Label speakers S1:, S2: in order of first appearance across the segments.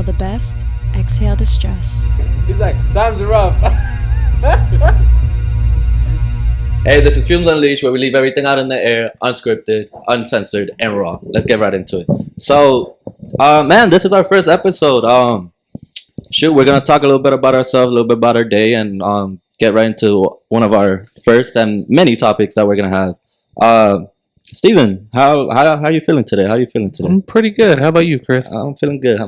S1: the best, exhale the stress.
S2: He's like, times are rough.
S3: Hey, this is Fumes Unleashed, where we leave everything out in the air, unscripted, uncensored, and raw. Let's get right into it. So, man, this is our first episode. We're gonna talk a little bit about ourselves, a little bit about our day, and get right into one of our first and many topics that we're gonna have. Steven, how are you feeling today?
S2: I'm pretty good. How about you, Chris?
S3: I'm feeling good.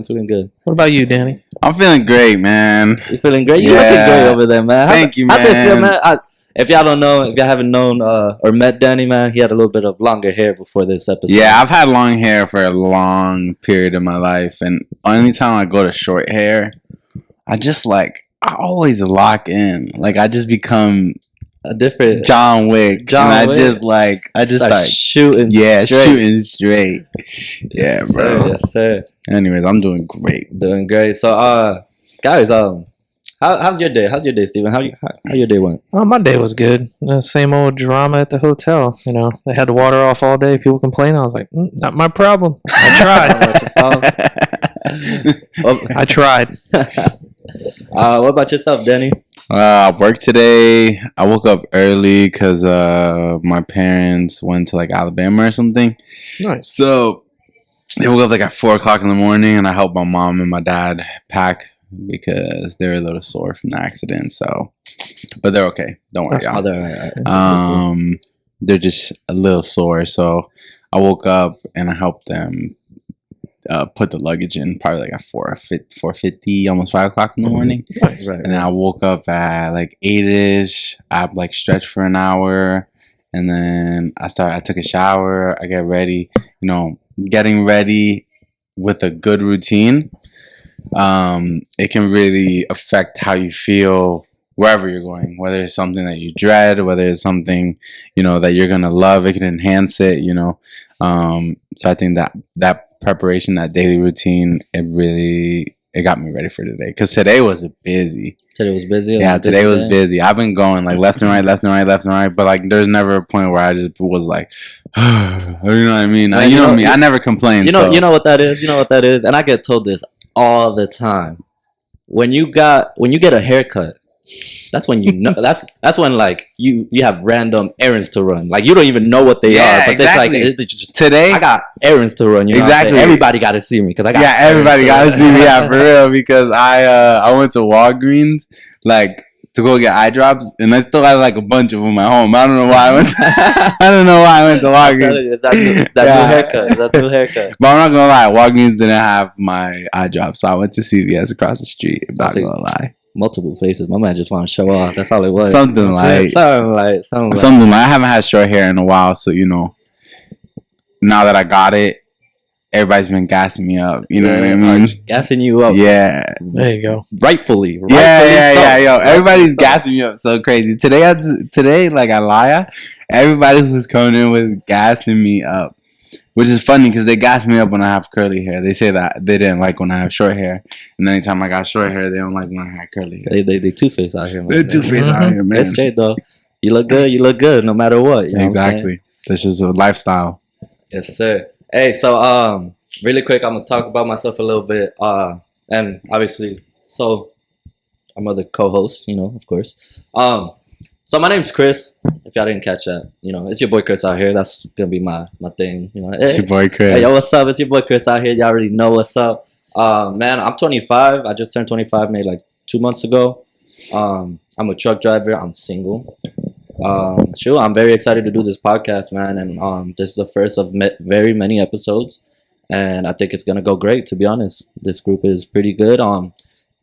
S2: What about you, Danny?
S4: I'm feeling great, man.
S3: You feeling great? You looking great over there, man.
S4: Thank you, man.
S3: How's it feel, man? If y'all don't know, if y'all haven't known or met Danny, man, he had a little bit of longer hair before this episode.
S4: Yeah, I've had long hair for a long period of my life, and anytime I go to short hair, I always lock in. Like, I just become
S3: a different
S4: John Wick. I just start
S3: shooting.
S4: Yeah,
S3: straight.
S4: shooting straight. Yeah, bro.
S3: Yes, sir.
S4: Anyways, I'm doing great.
S3: Doing great. So, guys, how's your day? How's your day, Steven? How your day went?
S2: Oh, my day was good. Same old drama at the hotel. You know, they had the water off all day. People complain. I was like, not my problem. I tried. I tried.
S3: What about yourself, Danny?
S4: I worked today. I woke up early because my parents went to like Alabama or something.
S2: Nice.
S4: So they woke up like at 4:00 in the morning, and I helped my mom and my dad pack because they were a little sore from the accident. So, but they're okay. Don't worry, y'all. They're just a little sore. So I woke up and I helped them put the luggage in probably like at 4:50, almost 5:00 in the morning.
S2: Nice.
S3: Right.
S4: And then I woke up at like 8ish. I like stretched for an hour, and then I took a shower. I get ready. You know, getting ready with a good routine, it can really affect how you feel wherever you're going. Whether it's something that you dread, whether it's something that you're gonna love, it can enhance it. So I think that preparation, that daily routine, it got me ready for today, because today was busy.
S3: Today was busy?
S4: Yeah, today was busy. I've been going like left and right, but like there's never a point where I just was like, you know what I mean?
S3: Man,
S4: you know me, I never complain.
S3: You know what that is? And I get told this all the time. When you get a haircut, that's when that's when like you have random errands to run. Like you don't even know what they are, but
S4: exactly.
S3: it's like
S4: Today
S3: I got errands to run. You know
S4: exactly.
S3: Everybody got to see me because I got
S4: everybody got to see me. Yeah, for real. Because I went to Walgreens like to go get eye drops, and I still had like a bunch of them at home. I don't know why I went. I went to Walgreens.
S3: It's that new haircut.
S4: But I'm not gonna lie, Walgreens didn't have my eye drops, so I went to CVS across the street. I'm not gonna lie.
S3: Multiple places. My man just want to show off. That's all it was.
S4: Something like. I haven't had short hair in a while, so now that I got it, everybody's been gassing me up. You know what I mean?
S3: Gassing you up.
S4: Yeah.
S2: There you go.
S3: Rightfully.
S4: Yeah. Yo, everybody's gassing me up so crazy. Today, like at Laya, everybody who's coming in was gassing me up. Which is funny because they gas me up when I have curly hair. They say that they didn't like when I have short hair, and anytime I got short hair, they don't like when I had curly hair.
S3: They two-faced out here, man.
S4: They're two-faced out here, man.
S3: It's straight though. You look good no matter what. You know
S4: exactly. This is a lifestyle.
S3: Yes, sir. Hey, so really quick, I'm gonna talk about myself a little bit. And obviously, so I'm the co-host, of course. So my name's Chris. If y'all didn't catch that, it's your boy Chris out here. That's gonna be my thing.
S4: It's your boy Chris.
S3: Hey, yo, what's up? It's your boy Chris out here. Y'all already know what's up. Man, I'm 25. I just turned 25 maybe like 2 months ago. I'm a truck driver. I'm single. I'm very excited to do this podcast, man. And this is the first of very many episodes, and I think it's gonna go great. To be honest, this group is pretty good.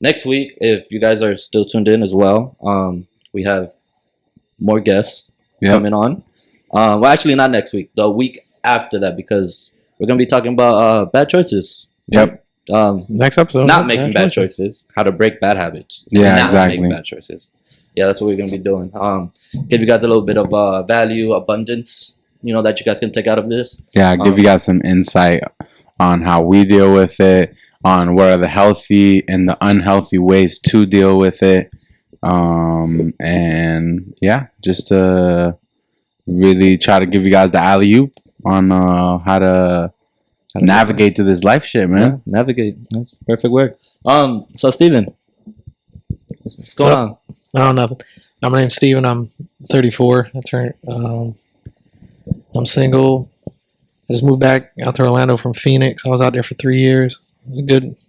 S3: Next week, if you guys are still tuned in as well, we have more guests coming on. Well, actually, not next week. The week after that, because we're gonna be talking about bad choices.
S4: Yep.
S2: Next episode.
S3: Not making bad choices. How to break bad habits.
S4: Yeah,
S3: not
S4: exactly.
S3: Make bad choices. Yeah, that's what we're gonna be doing. Give you guys a little bit of value, abundance. That you guys can take out of this.
S4: Yeah, give you guys some insight on how we deal with it, on what are the healthy and the unhealthy ways to deal with it. And yeah, just to really try to give you guys the alley-oop on how to navigate through this life shit, man.
S3: Yeah, navigate. That's a perfect word. So Steven, what's going on?
S2: I don't know. My name's Steven. I'm 34. I'm single. I just moved back out to Orlando from Phoenix. I was out there for 3 years. It was a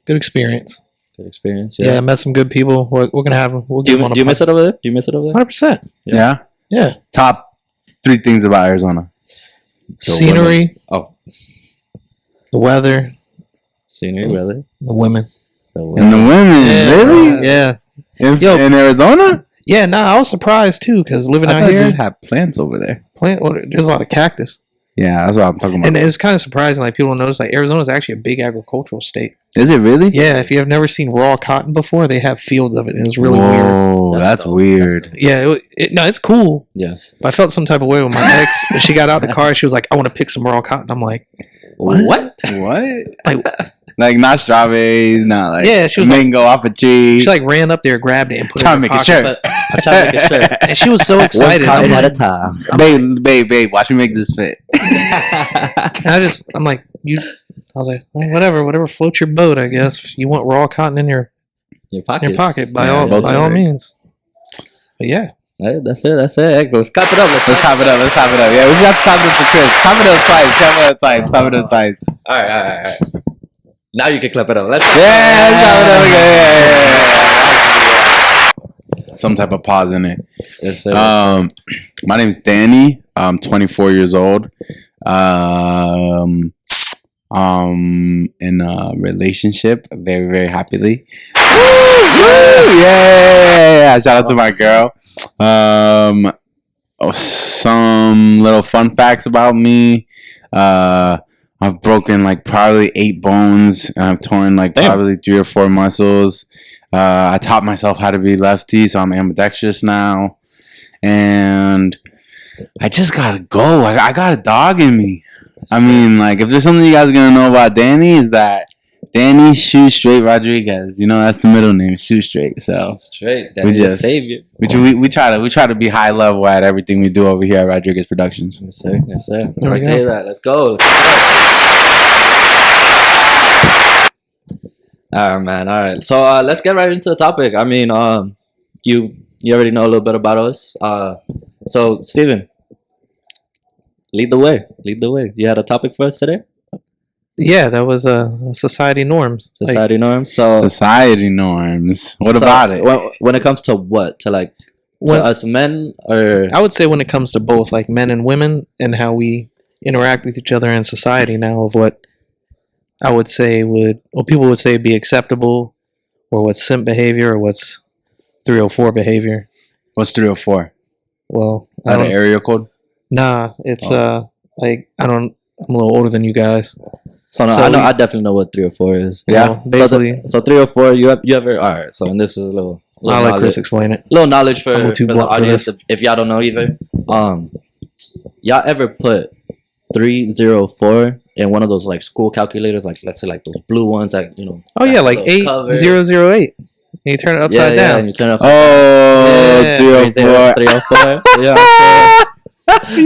S2: good experience.
S3: Good experience.
S2: Yeah, I met some good people. We're gonna have them. We'll
S3: Do you miss it over there? Do you miss it over there?
S2: 100%.
S4: Yeah.
S2: Yeah.
S4: Top 3 things about Arizona.
S2: Scenery.
S3: Oh,
S2: The weather.
S3: scenery, weather,
S2: The women.
S4: And the women,
S2: Yeah,
S4: really?
S2: Yeah.
S4: In Arizona?
S2: Yeah. I was surprised too because living
S4: I
S2: out
S4: thought
S2: here,
S4: you had plants over there.
S2: there's a lot of cactus,
S4: Yeah, that's what I'm talking about.
S2: and it's kind of surprising. Like people don't notice, like Arizona is actually a big agricultural state.
S4: Is it really?
S2: Yeah, if you have never seen raw cotton before, they have fields of it, and it's really weird.
S4: Whoa, that's
S3: dope.
S4: weird.
S2: Yeah, it's cool.
S3: Yeah.
S2: But I felt some type of way with my ex. When she got out the car, she was like, "I want to pick some raw cotton." I'm like,
S3: What?
S4: What? Like not strawberries, not like
S2: Yeah, she was
S4: mango off a tree.
S2: she like ran up there, grabbed it, and put
S4: Trying
S2: it
S4: to
S2: in
S4: make
S2: her
S4: a
S2: pocket.
S4: shirt.
S3: I'm trying to make a shirt.
S2: And she was so excited.
S3: One
S2: I'm
S3: cotton at a
S2: like,
S3: time.
S4: babe, watch me make this fit.
S2: and I'm like, I was like, well, whatever floats your boat, I guess. If you want raw cotton in your pocket, by
S4: Yeah, boats
S2: all
S4: are big.
S2: means. But yeah,
S3: Hey, that's it. Hey, let's clap it up.
S4: Let's clap it up. Yeah, we got to clap it for Chris. Clap it up twice.
S3: All right. Now you can clap it up. Let's
S4: Yeah, let's clap it up. Yeah. Some type of pause in it.
S3: Yes, sir.
S4: My name is Danny. I'm 24 years old. In a relationship, very, very happily. Woo! Yeah! Shout out to my girl. Some little fun facts about me. I've broken like probably 8 bones. And I've torn like probably 3 or 4 muscles. I taught myself how to be lefty, so I'm ambidextrous now. And I just gotta go. I got a dog in me. I mean, like, if there's something you guys are gonna know about Danny, is that Danny Shoe Straight Rodriguez. You know, that's the middle name, Shoe Straight. So
S3: straight. Danny's a savior.
S4: we try to be high level at everything we do over here at Rodriguez Productions.
S3: Yes, sir.
S2: There
S3: I
S2: we
S3: tell
S2: go.
S3: you that. Let's go. All right, man. All right. So let's get right into the topic. I mean, you already know a little bit about us. So Steven, lead the way. You had a topic for us today?
S2: yeah, that was society norms.
S3: Society norms. So
S4: Society norms. What about it?
S3: When it comes to what? To like to
S2: When-
S3: us men, or
S2: I would say when it comes to both, like men and women, and how we interact with each other in society now, of what I would say people would say be acceptable, or what's simp behavior, or what's 304 behavior.
S4: What's 304?
S2: Well, I
S4: At an
S2: don't,
S4: area code?
S2: nah, it's like I'm a little older than you guys.
S3: so, no,
S2: So
S3: I know.
S2: we-
S3: I definitely know what 304 is.
S4: Yeah.
S2: Well, basically,
S3: So 304. You ever? All right. So and this is a little
S2: I'll let
S3: knowledge,
S2: Chris explain it.
S3: little knowledge for,
S2: I'm a little too
S3: for the
S2: blunt for
S3: audience
S2: this.
S3: if y'all don't know either. Y'all ever put 304 in one of those like school calculators, like let's say like those blue ones that
S2: Oh yeah, like
S3: little cover.
S2: 8008. You turn it upside
S3: Yeah,
S2: down.
S3: and you turn it upside
S4: Oh,
S2: Yeah.
S4: 304.
S3: 304. Yeah.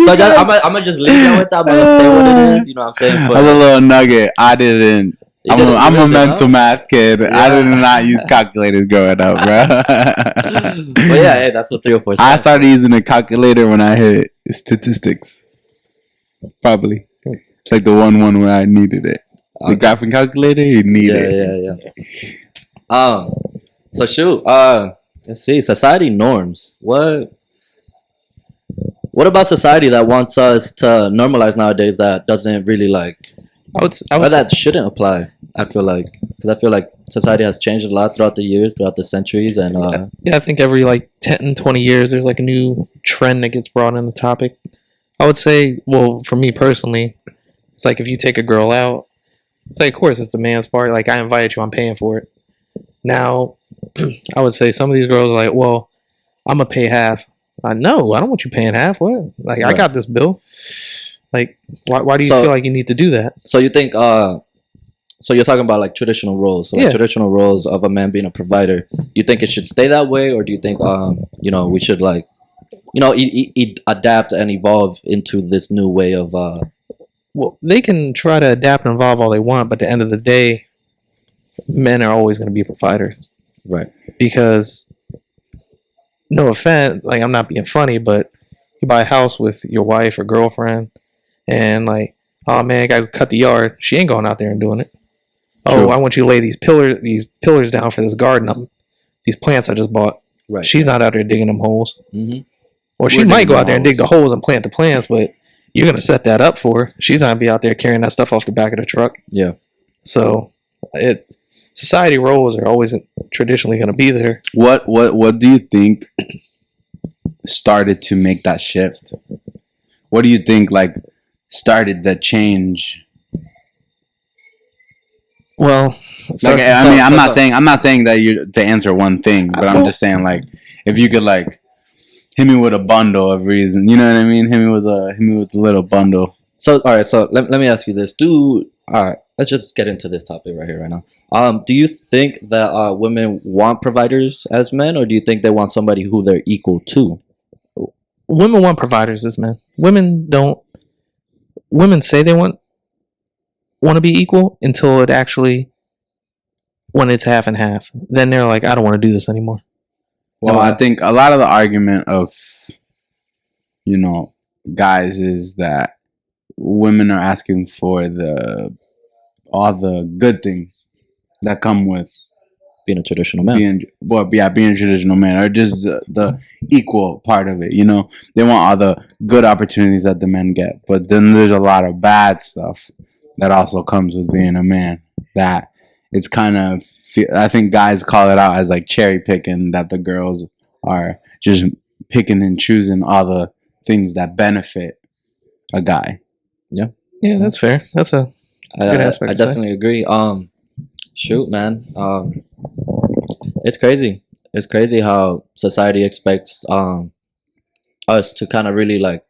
S3: So just, I'm gonna just leave you with that. I'm gonna say what it is. You know what I'm saying?
S4: That's a little nugget. I didn't.
S3: You
S4: I'm
S3: didn't-
S4: a
S3: you didn't
S4: mental
S3: know?
S4: math kid. I
S3: Yeah.
S4: did not use calculators growing up, bro.
S3: But yeah, hey, that's what 304
S4: I
S3: stands
S4: started using a calculator when I hit statistics. Probably. It's like the one where I needed it. The
S3: Okay.
S4: graphing calculator, you need it.
S3: Yeah. So shoot. Let's see. Society norms. What about society that wants us to normalize nowadays that doesn't really like,
S2: I would
S3: or that shouldn't apply? I feel like, because I feel like society has changed a lot throughout the years, throughout the centuries, and
S2: yeah, I think every like 10, 20 years, there's like a new trend that gets brought in the topic. I would say, well, for me personally, it's like if you take a girl out, it's like, of course, it's the man's party. Like, I invited you, I'm paying for it. Now, I would say some of these girls are like, well, I'm going to pay half. No, I don't want you paying half. What? Like, I
S3: Right.
S2: got this bill. Like, why do you
S3: So-
S2: feel like you need to do that?
S3: so you think, so you're talking about like traditional roles, so like
S2: Yeah.
S3: traditional roles of a man being a provider. You think it should stay that way, or do you think, we should like, adapt and evolve into this new way of
S2: well, they can try to adapt and evolve all they want, but at the end of the day, men are always going to be providers.
S3: Right.
S2: Because, no offense, like, I'm not being funny, but you buy a house with your wife or girlfriend, and like, oh man, I got to cut the yard. She ain't going out there and doing it.
S4: True.
S2: Oh, I want you to lay these pillars down for this garden. These plants I just bought.
S3: Right.
S2: She's not out there digging them holes.
S3: Mm-hmm.
S2: Or she
S4: We're
S2: might
S4: digging
S2: go
S4: the
S2: out there and dig the holes and plant the plants, but you're gonna set that up for her. She's not gonna be out there carrying that stuff off the back of the truck.
S3: Yeah.
S2: So, society roles are always traditionally gonna be there.
S4: What do you think started to make that shift? What do you think like started the change?
S2: Well,
S4: Like, I mean, I'm not saying that you to answer one thing, but I'm just saying like if you could like hit me with a bundle of reason, you know what I mean? Hit me with a little bundle.
S3: So all right, so let me ask you this. All right, let's just get into this topic right here right now. Do you think that women want providers as men, or do you think they want somebody who they're equal to?
S2: women want providers as men. Women don't. Women say they want to be equal until it actually, when it's half and half. Then they're like, I don't want to do this anymore.
S4: Well, I think a lot of the argument of, you know, guys is that women are asking for all the good things that come with
S3: Being a traditional man.
S4: being a traditional man, or just the equal part of it. You know, they want all the good opportunities that the men get, but then there's a lot of bad stuff that also comes with being a man. That it's kind of, I think guys call it out as like cherry picking, that the girls are just picking and choosing all the things that benefit a guy.
S2: Yeah, that's fair. That's a good aspect.
S3: I definitely agree. Shoot, man. It's crazy. It's crazy how society expects us to kind of really like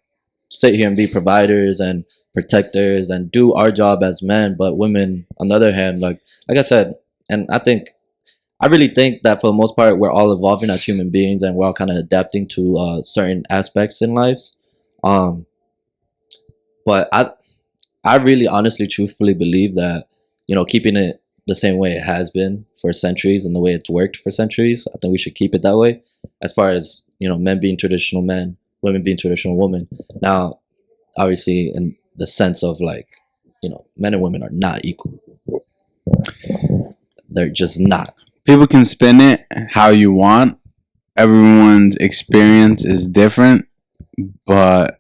S3: sit here and be providers and protectors and do our job as men, but women, on the other hand, like I said, and I really think that for the most part, we're all evolving as human beings, and we're all kind of adapting to certain aspects in lives. But I really, honestly, truthfully believe that, you know, keeping it the same way it has been for centuries and the way it's worked for centuries, I think we should keep it that way. As far as, you know, men being traditional men, women being traditional women. Now, obviously, in the sense of like, you know, men and women are not equal. They're just not.
S4: People can spin it how you want. Everyone's experience is different, but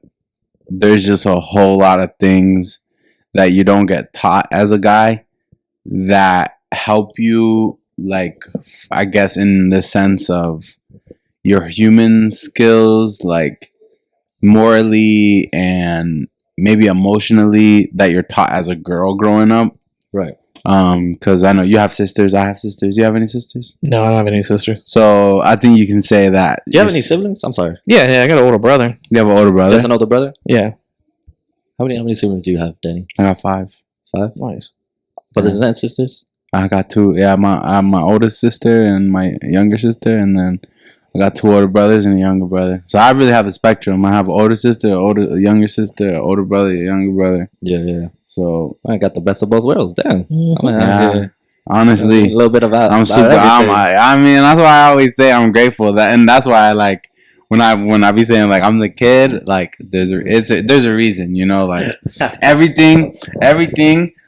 S4: there's just a whole lot of things that you don't get taught as a guy that help you, like, I guess in the sense of your human skills, like morally and maybe emotionally, that you're taught as a girl growing up.
S3: Right.
S4: Because I know you have sisters, I have sisters. Do you have any sisters?
S2: No, I don't have any sisters.
S4: So I think you can say that.
S3: Do you have any siblings? I'm sorry.
S2: Yeah, I got an older brother.
S4: You have an older brother?
S3: Just an older brother?
S2: Yeah.
S3: How many siblings do you have, Danny?
S4: I got 5.
S3: 5?
S2: Nice.
S3: Brothers and sisters?
S4: I got 2. Yeah, I have my oldest sister and my younger sister, and then I got 2 older brothers and a younger brother. So I really have a spectrum. I have an older sister, a younger sister, an older brother, a younger brother.
S3: Yeah.
S4: So
S3: I got the best of both worlds. Damn.
S2: Mhm.
S3: I'm gonna have
S4: honestly,
S3: a little bit of that.
S4: I'm super. I mean, that's why I always say I'm grateful that, and that's why I like when I be saying like I'm the kid. Like there's a reason, you know. Like everything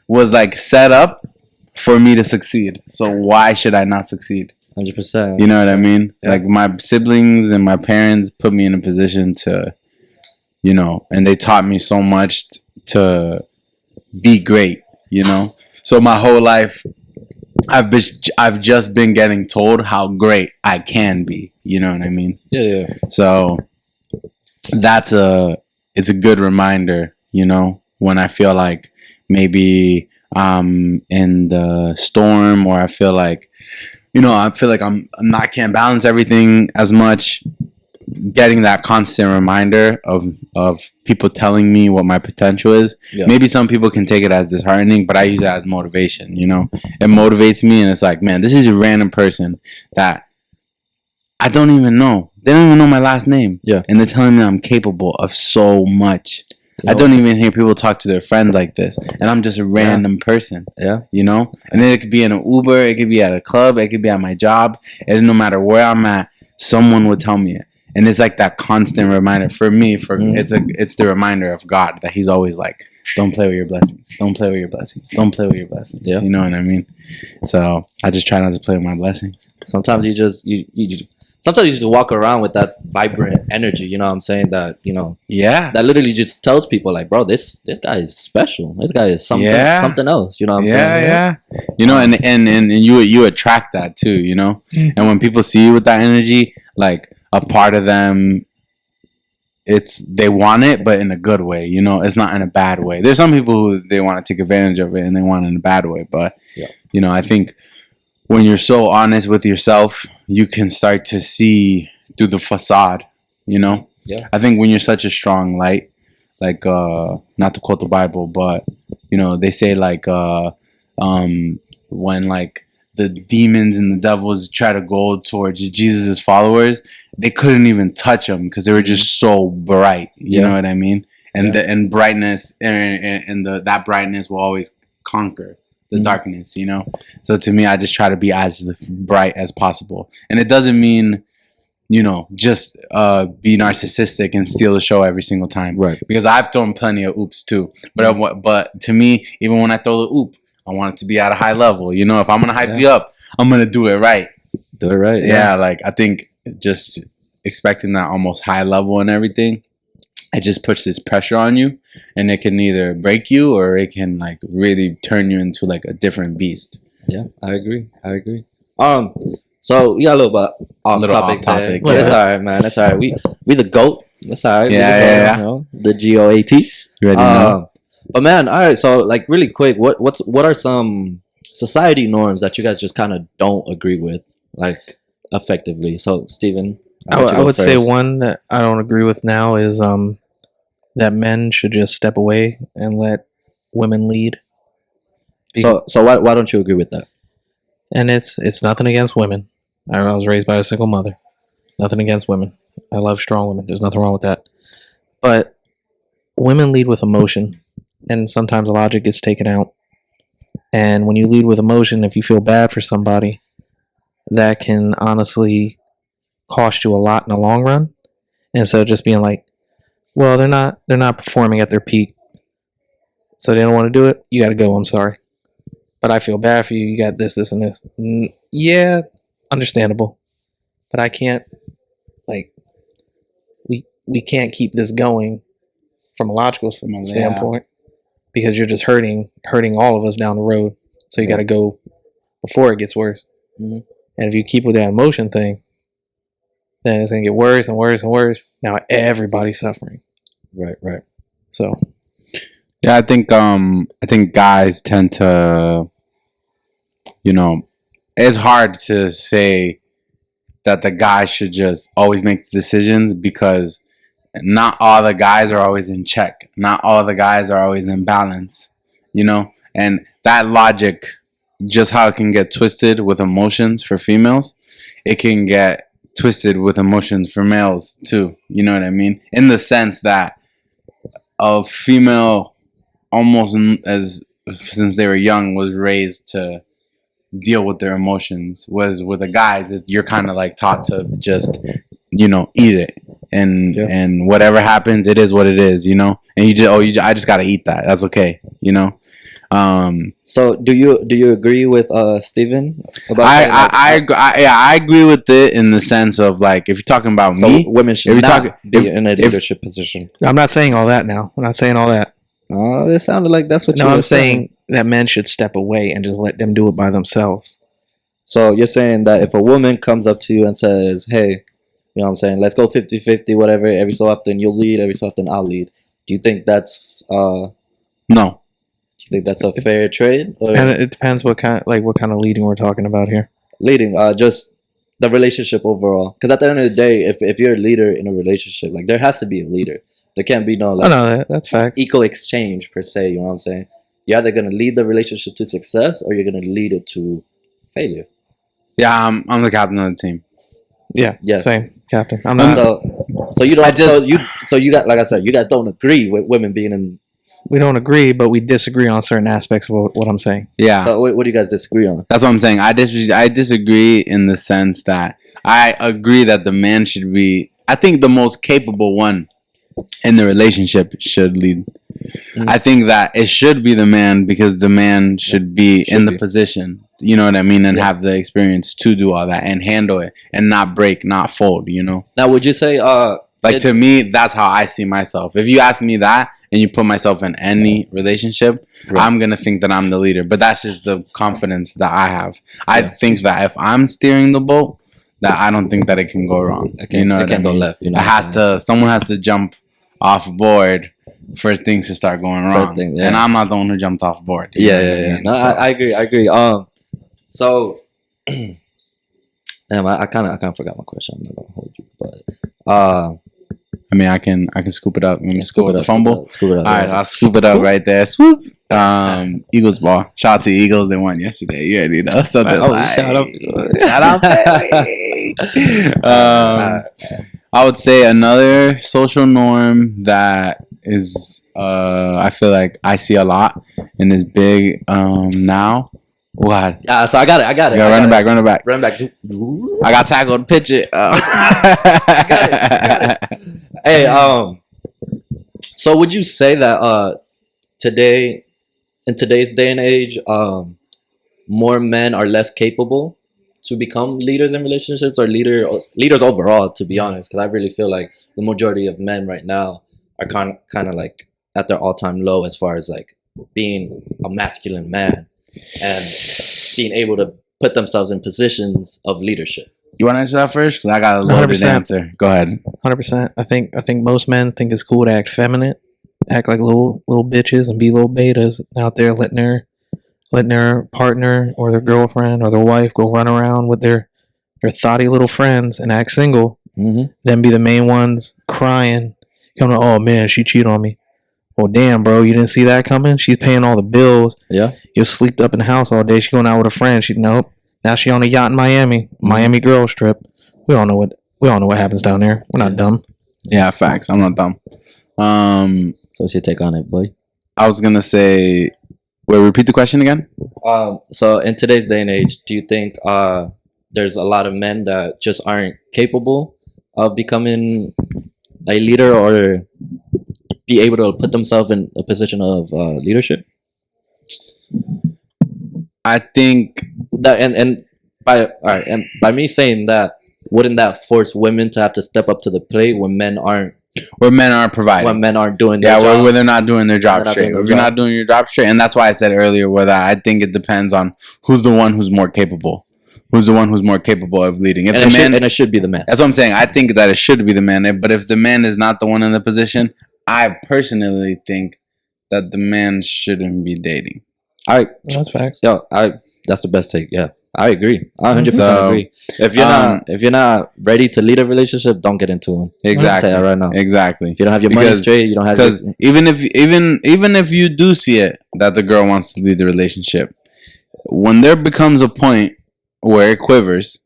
S4: was like set up for me to succeed. So why should I not succeed?
S3: 100%.
S4: You know what I mean?
S3: Yeah.
S4: Like my siblings and my parents put me in a position to, you know, and they taught me so much to be great, you know. So my whole life I've just been getting told how great I can be, you know what I mean?
S3: Yeah.
S4: So it's a good reminder, you know, when I feel like maybe I'm in the storm, or I feel like I can't balance everything as much. Getting that constant reminder of people telling me what my potential is. Yeah. Maybe some people can take it as disheartening, but I use it as motivation, you know. It motivates me, and it's like, man, this is a random person that I don't even know. They don't even know my last name.
S3: Yeah.
S4: And they're telling me I'm capable of so much.
S3: You
S4: I
S3: know?
S4: don't even hear people talk to their friends like this, and I'm just a random person.
S3: Yeah.
S4: You know, and then it could be in an Uber, it could be at a club, it could be at my job, and no matter where I'm at, someone would tell me it. And it's like that constant reminder for me. It's the reminder of God that He's always like, don't play with your blessings, don't play with your blessings, don't play with your blessings.
S3: Yeah.
S4: You know what I mean? So I just try not to play with my blessings.
S3: Sometimes sometimes you just walk around with that vibrant energy. You know what I'm saying? That
S4: Yeah.
S3: that literally just tells people like, bro, this guy is special. This guy is something else. You know what I'm saying?
S4: Yeah. You know, and you attract that too, you know? And when people see you with that energy, like a part of them, they want it, but in a good way, you know? It's not in a bad way. There's some people who they want to take advantage of it and they want it in a bad way. But, you know, I think when you're so honest with yourself, you can start to see through the facade, you know?
S3: Yeah.
S4: I think when you're such a strong light, like, not to quote the Bible, but, you know, they say like, when like the demons and the devils try to go towards Jesus' followers, they couldn't even touch them because they were just so bright. You know what I mean? And and brightness and that brightness will always conquer the darkness, you know? So to me, I just try to be as bright as possible. And it doesn't mean, you know, just be narcissistic and steal the show every single time.
S3: Right.
S4: Because I've thrown plenty of oops too. But to me, even when I throw the oop, I want it to be at a high level. You know, if I'm going to hype you up, I'm going to do it right.
S3: Do it right.
S4: Yeah, like I think just expecting that almost high level and everything, it just puts this pressure on you, and it can either break you or it can like really turn you into like a different beast.
S3: Yeah, I agree. So we got a little bit off topic.
S4: There.
S3: But it's all right, man. That's all right. We the GOAT. That's all right.
S4: Yeah.
S3: You know, the GOAT.
S4: You already know.
S3: But man, all right. So like really quick, what are some society norms that you guys just kind of don't agree with, like effectively? So Steven,
S2: I would say one that I don't agree with now is that men should just step away and let women lead.
S3: So why don't you agree with that?
S2: And it's nothing against women. I was raised by a single mother. Nothing against women. I love strong women. There's nothing wrong with that. But women lead with emotion, and sometimes logic gets taken out. And when you lead with emotion, if you feel bad for somebody, that can honestly cost you a lot in the long run. Instead of just being like, well, they're not performing at their peak, so they don't want to do it. You got to go. I'm sorry, but I feel bad for you. You got this, and this. Yeah, understandable, but I can't. Like, we can't keep this going from a logical standpoint because you're just hurting all of us down the road. So you got to go before it gets worse. And if you keep with that emotion thing, then it's gonna get worse and worse and worse. Now everybody's suffering.
S3: Right.
S2: So
S4: Yeah, I think guys tend to, you know, it's hard to say that the guy should just always make the decisions because not all the guys are always in check. Not all the guys are always in balance, you know? And that logic, just how it can get twisted with emotions for females, it can get twisted with emotions for males too. You know what I mean? In the sense that a female almost since they were young was raised to deal with their emotions, was with the guys you're kind of like taught to just, you know, eat it and whatever happens, it is what it is, you know, and I just gotta eat that, that's okay, you know.
S3: So do you agree with Steven about
S4: I agree with it in the sense of like, if you're talking about me,
S3: women should be in a leadership position.
S2: I'm not saying all that now. I'm not saying all that.
S3: It sounded like that's what you were
S2: I'm saying that men should step away and just let them do it by themselves.
S3: So you're saying that if a woman comes up to you and says, hey, you know what I'm saying, let's go 50-50, whatever, every so often you'll lead, every so often I'll lead. Do you think that's
S4: no?
S3: Do you think that's a fair trade? Or
S2: And it depends what kind of leading we're talking about here.
S3: leading, just the relationship overall? Because at the end of the day, if you're a leader in a relationship, like there has to be a leader. There can't be no
S2: That's fact.
S3: equal exchange per se. You know what I'm saying? You're either gonna lead the relationship to success or you're gonna lead it to failure.
S4: Yeah, I'm the captain of the team.
S2: Yeah.
S3: Yeah.
S2: Same, Captain. I'm not.
S3: So So you don't.
S4: I just-
S3: So you got, like I said, you guys don't agree with women being in.
S2: We don't agree, but we disagree on certain aspects of what I'm saying.
S4: Yeah.
S3: So what do you guys disagree on?
S4: That's what I'm saying. I disagree in the sense that I agree that the man should be. I think the most capable one in the relationship should lead. I think that it should be the man because the man should be in the position. You know what I mean, and have the experience to do all that and handle it and not break, not fold. You know.
S3: Now, would you say
S4: Like to me, that's how I see myself. If you ask me that and you put myself in any relationship, I'm gonna think that I'm the leader. But that's just the confidence that I have. I think that if I'm steering the boat, that I don't think that it can go wrong. You know,
S3: it can't go left. You know,
S4: someone has to jump off board for things to start going wrong. And I'm not the one who jumped off board.
S3: Yeah. No, so. I agree. So, damn, I kind of forgot my question. I'm not gonna hold you, but
S4: I mean, I can scoop it up. You want me to scoop up the fumble?
S3: Scoop it up.
S4: All right, I'll scoop it up right there. Swoop. Eagles ball. Shout out to Eagles. They won yesterday. You already know. Something shout out. I would say another social norm that is I feel like I see a lot and is big now. What?
S3: So I got it.
S4: Yeah, run it back.
S3: Run back.
S4: I got tackled. Pitch it.
S3: I got it. Hey, so would you say that today, in today's day and age, more men are less capable to become leaders in relationships or leaders overall? To be honest, because I really feel like the majority of men right now are kind of like at their all-time low as far as like being a masculine man and being able to put themselves in positions of leadership.
S4: You want to answer that first? 'Cause I got a loaded
S2: 100%.
S4: answer. Go ahead.
S2: 100%. I think most men think it's cool to act feminine, act like little bitches, and be little betas out there, letting their partner or their girlfriend or their wife go run around with their thotty little friends and act single. Then be the main ones crying, coming, oh man, she cheated on me. Well, damn, bro, you didn't see that coming? She's paying all the bills.
S3: Yeah.
S2: You're sleeped up in the house all day. She going out with a friend. Nope. Now she on a yacht in Miami. Miami girls trip. We all know what happens down there. We're not dumb.
S4: Yeah, facts. I'm not dumb.
S3: So what's your take on it, boy?
S4: I was gonna say, wait, repeat the question again.
S3: So in today's day and age, do you think there's a lot of men that just aren't capable of becoming a leader or be able to put themselves in a position of leadership?
S4: I think
S3: That and by me saying that, wouldn't that force women to have to step up to the plate when men aren't
S4: providing.
S3: when men aren't doing their
S4: Yeah,
S3: job?
S4: where they're not doing their job
S3: They're not
S4: straight.
S3: doing their
S4: If you're
S3: job.
S4: not doing your job straight, and that's why I said earlier where that I think it depends on who's the one who's more capable. Who's the one who's more capable of leading? If
S3: and it should be the man.
S4: that's what I'm saying. I think that it should be the man. But if the man is not the one in the position, I personally think that the man shouldn't be dating.
S2: That's facts.
S3: That's the best take. Yeah, I agree. I 100%
S4: So,
S3: agree. If you're not ready to lead a relationship, don't get into one.
S4: Exactly.
S3: I'll tell you right now.
S4: Exactly.
S3: If you don't have your money straight, you don't have.
S4: Because even if you do see it that the girl wants to lead the relationship, when there becomes a point where it quivers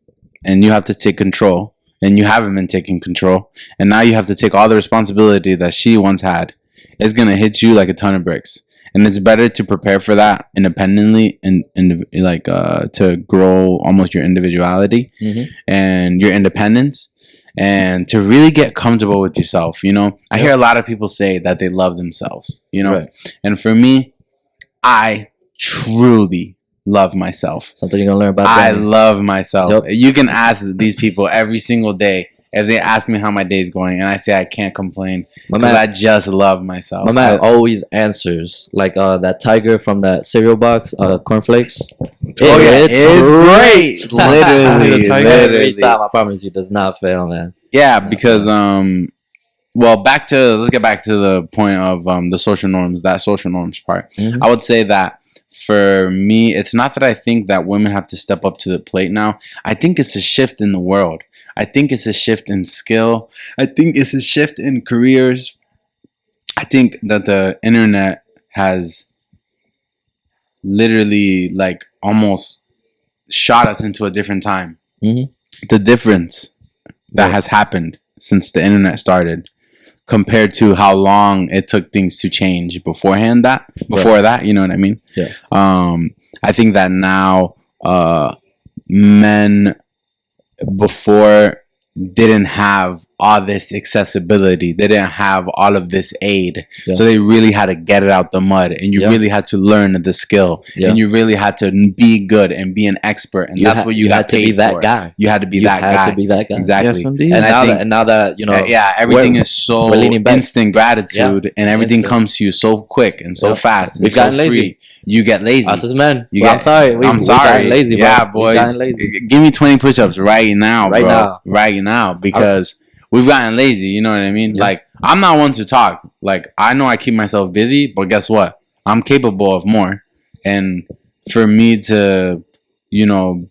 S4: and you have to take control and you haven't been taking control and now you have to take all the responsibility that she once had, it's gonna hit you like a ton of bricks. And it's better to prepare for that independently and to grow almost your individuality and your independence and to really get comfortable with yourself. You know, I hear a lot of people say that they love themselves, you know, and for me, I truly love myself.
S3: Something you're gonna learn about.
S4: I love myself. You can ask these people every single day. If they ask me how my day's going, and I say I can't complain because I just love myself.
S3: My man always answers like that tiger from that cereal box, cornflakes.
S4: It's great. Literally.
S3: Every time, I promise you, does not fail, man.
S4: Yeah, because well, let's get back to the point of the social norms. That social norms part. I would say that for me, it's not that I think that women have to step up to the plate now. I think it's a shift in the world. I think it's a shift in skill. I think it's a shift in careers. I think that the internet has literally like almost shot us into a different time. The difference that has happened since the internet started, compared to how long it took things to change beforehand. Before that, you know what I mean?
S3: Yeah.
S4: I think that now men before didn't have all this accessibility. They didn't have all of this aid.
S3: Yeah.
S4: So they really had to get it out the mud, and you really had to learn the skill, and you really had to be good and be an expert, and that's what you got paid for.
S3: That guy.
S4: You had to be that guy.
S3: You had to be that guy.
S4: Exactly.
S2: Yes, indeed.
S3: And now that you know,
S4: everything is so instant gratitude, and everything
S3: Instant.
S4: comes to you so quick and so fast and
S3: We've
S4: so
S3: gotten
S4: free.
S3: lazy.
S4: You get lazy.
S3: Us as men.
S4: I'm sorry.
S3: I'm sorry. Lazy, bro.
S4: Yeah, boys.
S3: Lazy.
S4: Give me 20 push-ups right now,
S3: Right
S4: bro.
S3: now.
S4: Right now, because we've gotten lazy. You know what I mean?
S3: Yeah.
S4: Like, I'm not one to talk. Like, I know I keep myself busy, but guess what? I'm capable of more. And for me to, you know,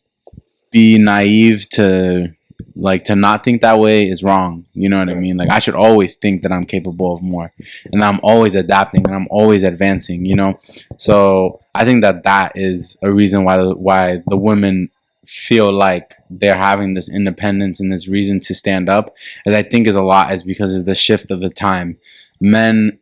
S4: be naive to not think that way is wrong. You know what I mean? Like, I should always think that I'm capable of more, and I'm always adapting and I'm always advancing, you know? So I think that is a reason why the women feel like they're having this independence and this reason to stand up, as I think is because of the shift of the time. Men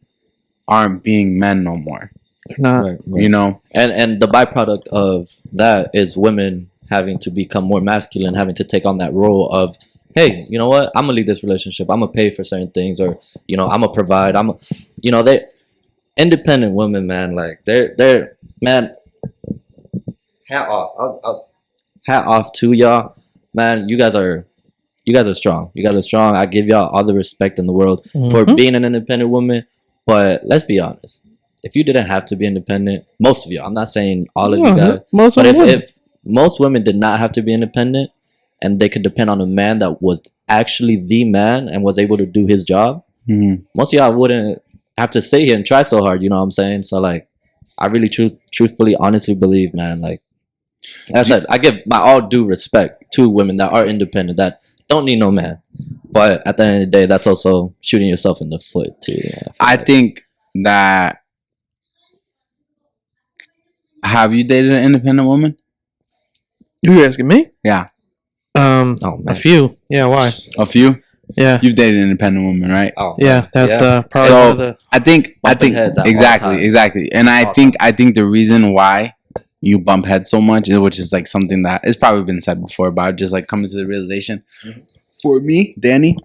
S4: aren't being men no more.
S2: They're not.
S3: Right.
S4: You know?
S3: And the byproduct of that is women having to become more masculine, having to take on that role of, hey, you know what? I'm gonna lead this relationship. I'm gonna pay for certain things, or you know, I'm gonna provide. They independent women, man. Like they're man. Hat off. Hat off to y'all, man. You guys are strong. You guys are strong. I give y'all all the respect in the world for being an independent woman. But let's be honest. If you didn't have to be independent, most of y'all, I'm not saying all of you guys, but if most women did not have to be independent and they could depend on a man that was actually the man and was able to do his job, most of y'all wouldn't have to sit here and try so hard. You know what I'm saying? So like, I really truthfully, honestly believe, man, like, as I said, I give my all due respect to women that are independent, that don't need no man. But at the end of the day, that's also shooting yourself in the foot too.
S4: I think that. Have you dated an independent woman?
S2: You asking me?
S4: Yeah.
S2: A few. Yeah. Why?
S4: A few.
S2: Yeah.
S4: You've dated an independent woman, right?
S2: Oh, yeah. That's probably
S4: so
S2: one of the.
S4: I think exactly, and I think the reason why you bump heads so much, which is like something that has probably been said before, but I've just like coming to the realization. For me, Danny,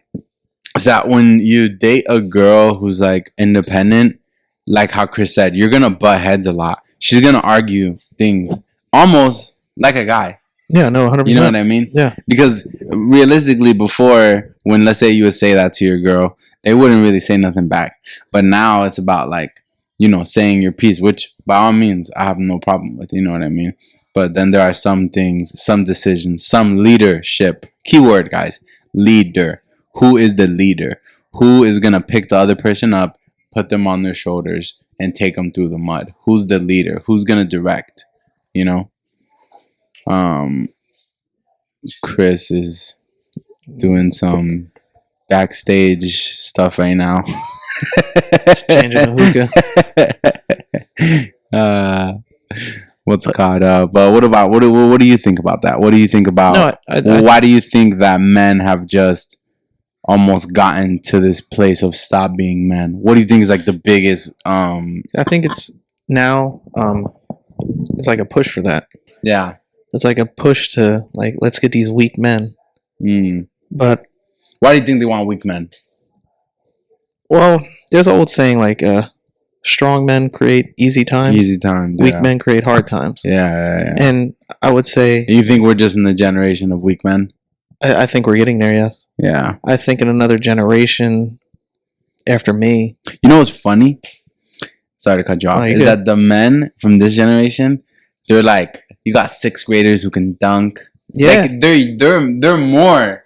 S4: is that when you date a girl who's like independent, like how Chris said, you're gonna butt heads a lot. She's gonna argue things almost like a guy.
S2: Yeah, no, 100%.
S4: You know what I mean?
S2: Yeah.
S4: Because realistically, before, when let's say you would say that to your girl, they wouldn't really say nothing back. But now it's about like, you know, saying your piece, which by all means I have no problem with. You know what I mean? But then there are some things, some decisions, some leadership. Keyword, guys, leader. Who is the leader? Who is gonna pick the other person up, put them on their shoulders, and take them through the mud? Who's the leader? Who's gonna direct? You know? Chris is doing some backstage stuff right now.
S2: Changing the
S4: hookah. What's it called? But what do you think about that? What do you think about?
S2: No,
S4: why do you think that men have just almost gotten to this place of stop being men? What do you think is like the biggest?
S2: I think it's now. It's like a push for that.
S4: Yeah.
S2: It's like a push to like, let's get these weak men. But
S4: why do you think they want weak men?
S2: Well, there's an old saying like, strong men create easy times.
S4: Easy times.
S2: Weak men create hard times.
S4: Yeah.
S2: And I would say,
S4: you think we're just in the generation of weak men?
S2: I think we're getting there. Yes.
S4: Yeah.
S2: I think in another generation after me.
S4: You know what's funny? Sorry to cut you off. Is that the men from this generation? They're like, you got 6th graders who can dunk.
S2: Yeah,
S4: like they're more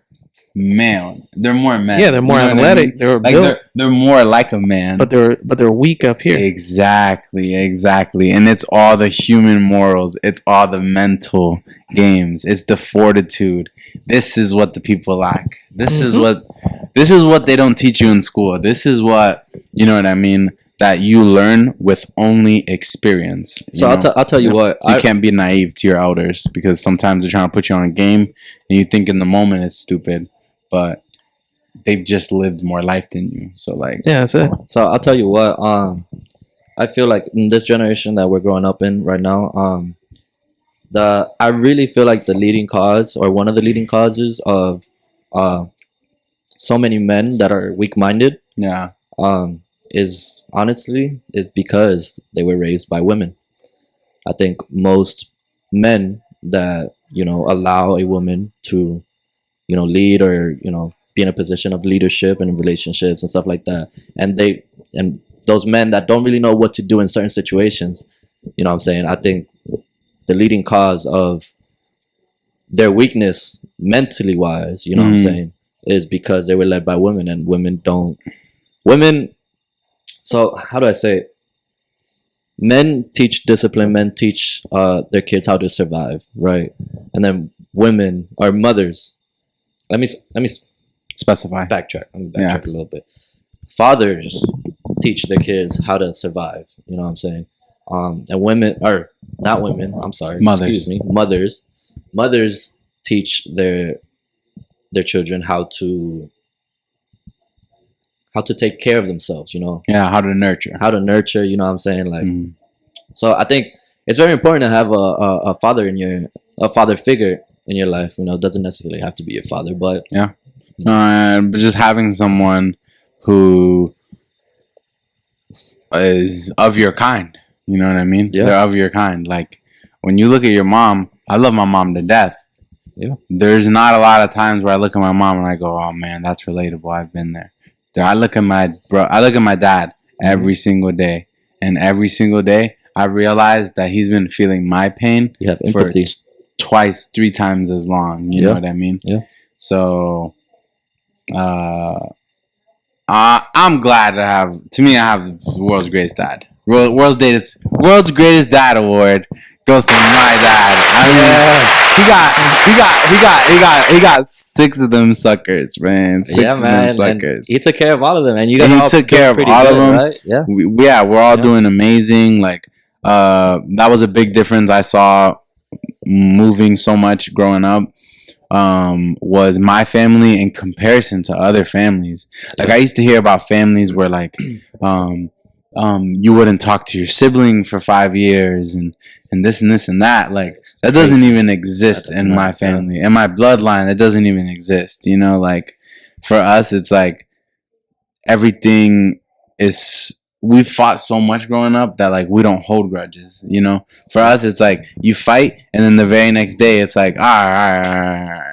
S4: male. They're more men.
S2: Yeah, they're more athletic. I mean? They're
S4: like
S2: built.
S4: They're more like a man.
S2: But they're weak up here.
S4: Exactly. And it's all the human morals. It's all the mental games. It's the fortitude. This is what the people lack. This is what they don't teach you in school. This is what, you know what I mean, that you learn with only experience.
S3: So I'll tell you what.
S4: You can't be naive to your elders, because sometimes they're trying to put you on a game and you think in the moment it's stupid. But they've just lived more life than you. So like,
S2: Yeah, that's it.
S3: So I'll tell you what. I feel like in this generation that we're growing up in right now, I really feel like the leading cause or one of the leading causes of so many men that are weak-minded
S4: yeah,
S3: is honestly is because they were raised by women. I think most men that allow a woman to lead or be in a position of leadership and relationships and stuff like that, and those men that don't really know what to do in certain situations, what I'm saying, I think the leading cause of their weakness mentally wise, what I'm saying, is because they were led by women, and women. So how do I say it? Men teach discipline. Men teach their kids how to survive, right? And then women are mothers. Let me
S4: specify.
S3: backtrack. Let me backtrack a little bit. Fathers teach their kids how to survive. You know what I'm saying? And women, or not women. I'm sorry.
S4: Mothers.
S3: Excuse me. Mothers teach their children how to take care of themselves.
S4: Yeah, how to nurture.
S3: You know what I'm saying? Like, so I think it's very important to have a father figure in your life. It doesn't necessarily have to be your father, but
S4: yeah. But just having someone who is of your kind, you know what I mean?
S3: Yeah.
S4: They're of your kind. Like when you look at your mom, I love my mom to death.
S3: Yeah.
S4: There's not a lot of times where I look at my mom and I go, "Oh man, that's relatable. I've been there." I look at my dad every single day, and every single day I realize that he's been feeling my pain
S3: you have
S4: for
S3: empathy.
S4: twice, 3 times as long. You know what I mean?
S3: Yeah.
S4: So, I'm glad to have. To me, I have the world's greatest dad. World's greatest dad award goes to my dad. I mean, he got 6 of them suckers, man. 6 of them suckers.
S3: And he took care of all of them, and you guys all
S4: took care of all of them.
S3: right? Yeah.
S4: We're all doing amazing. Like, that was a big difference I saw moving so much growing up. Was my family in comparison to other families. Like I used to hear about families where like you wouldn't talk to your sibling for 5 years and this and this and that. Like that doesn't even exist in my family. In my bloodline, that doesn't even exist. Like for us it's like everything is, we fought so much growing up that like we don't hold grudges. For us it's like you fight and then the very next day it's like all right.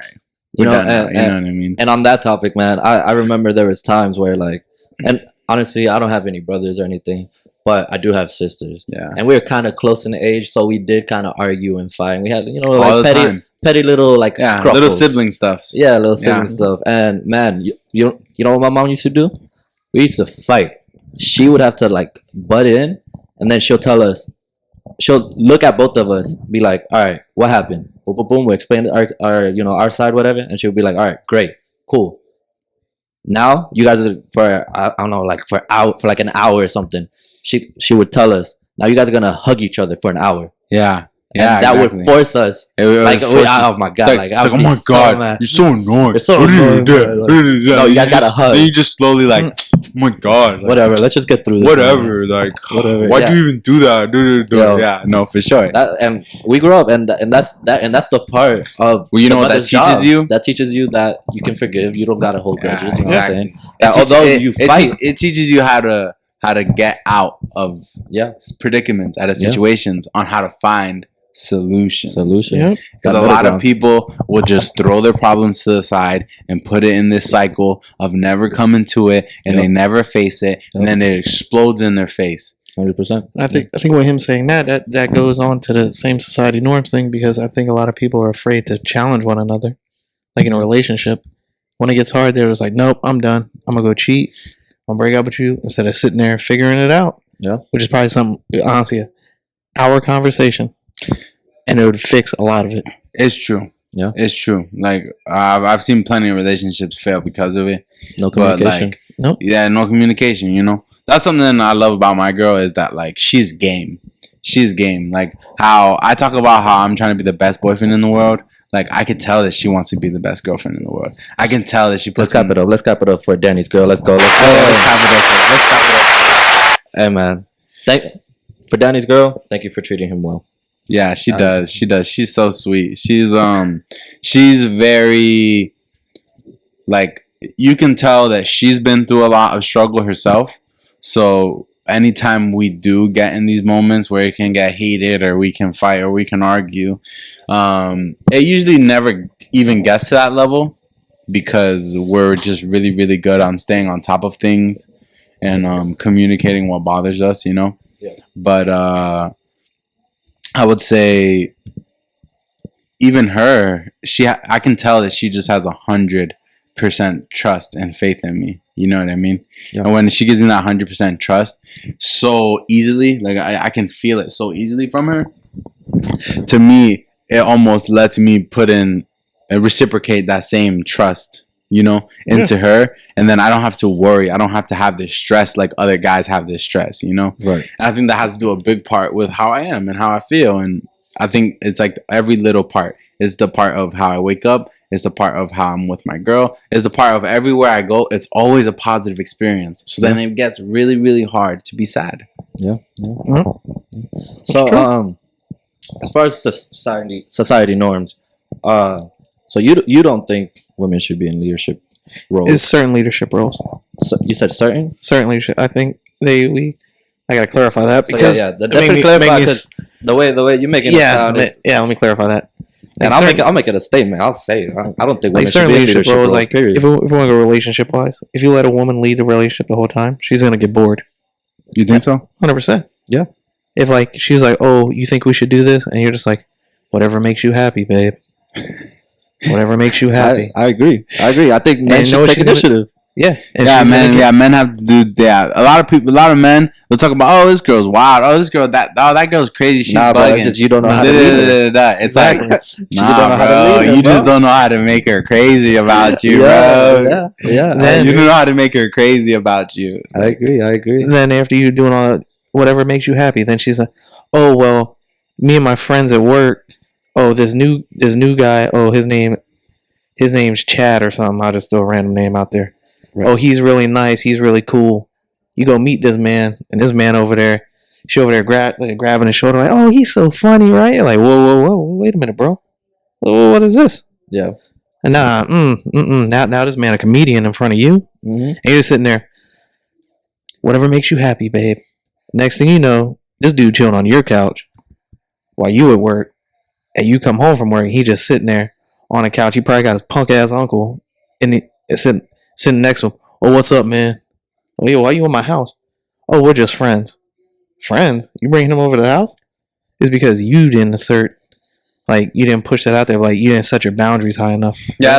S4: You know what I mean?
S3: And on that topic, man, I remember there was times where like, and honestly I don't have any brothers or anything, but I do have sisters.
S4: Yeah.
S3: And we were kind of close in age, so we did kind of argue and fight. And we had
S4: all
S3: like
S4: the
S3: petty little like scruffles.
S4: Little sibling stuffs.
S3: Yeah, little sibling stuff. And man, you know what my mom used to do? We used to fight. She would have to like butt in, and then she'll look at both of us, be like, all right, what happened? Boom, boom, boom. We explain our side, whatever, and she'll be like, all right, great, cool. Now you guys are I don't know, like for like an hour or something. She would tell us, now you guys are gonna hug each other for an hour.
S4: Yeah.
S3: Yeah, and that would force us. Oh my god! Like,
S4: oh my god, you're so annoyed.
S3: You're so annoyed. No, you guys gotta hug.
S4: Then you just slowly like, oh my god. Like,
S3: whatever. Let's just get through this.
S4: Whatever. Like, why'd you even do that? Yeah, no, for sure.
S3: And we grew up, and that's the part of.
S4: Well, you know what that teaches you?
S3: That teaches you that you can forgive. You don't gotta hold grudges. You know what I'm saying?
S4: Although you fight, it teaches you how to get out of predicaments, out of situations, on how to find solutions. Because a lot of people will just throw their problems to the side and put it in this cycle of never coming to it, and they never face it, and then it explodes in their face.
S3: 100%.
S2: I think with him saying that goes on to the same society norms thing, because I think a lot of people are afraid to challenge one another, like in a relationship. When it gets hard, they're just like, nope, I'm done. I'm gonna go cheat. I'll break up with you, instead of sitting there figuring it out.
S3: Yeah,
S2: which is probably something, honestly, our conversation, and it would fix a lot of it.
S4: It's true.
S3: Yeah,
S4: it's true. Like I've seen plenty of relationships fail because of it.
S3: No communication.
S2: Like, nope.
S4: Yeah, no communication. That's something I love about my girl, is that like she's game. Like how I talk about how I'm trying to be the best boyfriend in the world. Like, I could tell that she wants to be the best girlfriend in the world. I can tell that she puts.
S3: Let's cap it up. Let's cap it up for Danny's girl. Let's go. Let's go.
S4: Let's cap it up. Let's cap it up.
S3: Hey man, for Danny's girl. Thank you for treating him well.
S4: Yeah, she does. She does. She's so sweet. She's very, like, you can tell that she's been through a lot of struggle herself. So anytime we do get in these moments where it can get heated or we can fight or we can argue, it usually never even gets to that level because we're just really, really good on staying on top of things and communicating what bothers us, you know?
S3: Yeah.
S4: But I would say even her, I can tell that she just has 100% trust and faith in me. You know what I mean? Yeah. And when she gives me that 100% trust so easily, like I can feel it so easily from her. To me, it almost lets me put in and reciprocate that same trust, you know, into her. And then I don't have to worry. I don't have to have this stress like other guys have this stress, you know?
S3: Right.
S4: And I think that has to do a big part with how I am and how I feel. And I think it's like every little part. It's the part of how I wake up. It's the part of how I'm with my girl. It's the part of everywhere I go. It's always a positive experience. So then it gets really, really hard to be sad.
S3: Yeah. So, as far as society norms, so you don't think women should be in leadership roles?
S2: It's certain leadership roles.
S3: So you said certain?
S2: Certain leadership. I think I gotta clarify that
S3: So
S2: because
S3: definitely clarify because the way you making it sound.
S2: Let me clarify that.
S3: And I'll make it a statement. I'll say it. I don't think women
S2: like
S3: should
S2: certain
S3: be in
S2: leadership roles. Like
S3: period.
S2: if we want to go relationship wise, if you let a woman lead the relationship the whole time, she's gonna get bored.
S4: You think so?
S2: 100%.
S3: Yeah.
S2: If like she's like, oh, you think we should do this, and you're just like, whatever makes you happy, babe. Whatever makes you happy.
S3: I agree. I think men should take initiative.
S2: Yeah. And
S4: men have to do that. A lot of men, they'll talk about, oh, this girl's wild. Oh, this girl, that girl's crazy. She's bugging.
S3: It's just you don't know how to lead her.
S4: It's like, nah, bro, you just don't know how to make her crazy about you, bro.
S3: Yeah.
S4: Then you don't know how to make her crazy about you.
S3: I agree.
S2: Then after you doing all whatever makes you happy, then she's like, oh well, me and my friends at work. Oh, this new guy. Oh, his name's Chad or something. I'll just throw a random name out there. Right. Oh, he's really nice. He's really cool. You go meet this man, and this man over there, she over there grabbing his shoulder, like, oh, he's so funny, right? You're like, whoa, wait a minute, bro. Whoa, what is this?
S3: Yeah.
S2: And now this man a comedian in front of you, and you're sitting there. Whatever makes you happy, babe. Next thing you know, this dude chilling on your couch while you at work, and you come home from work, and he just sitting there on a couch. He probably got his punk ass uncle sitting next to him. Oh, what's up, man? Oh, yeah, why you in my house? Oh, we're just friends. Friends? You bringing him over to the house? It's because you didn't you didn't push that out there. Like, you didn't set your boundaries high enough.
S4: Yeah,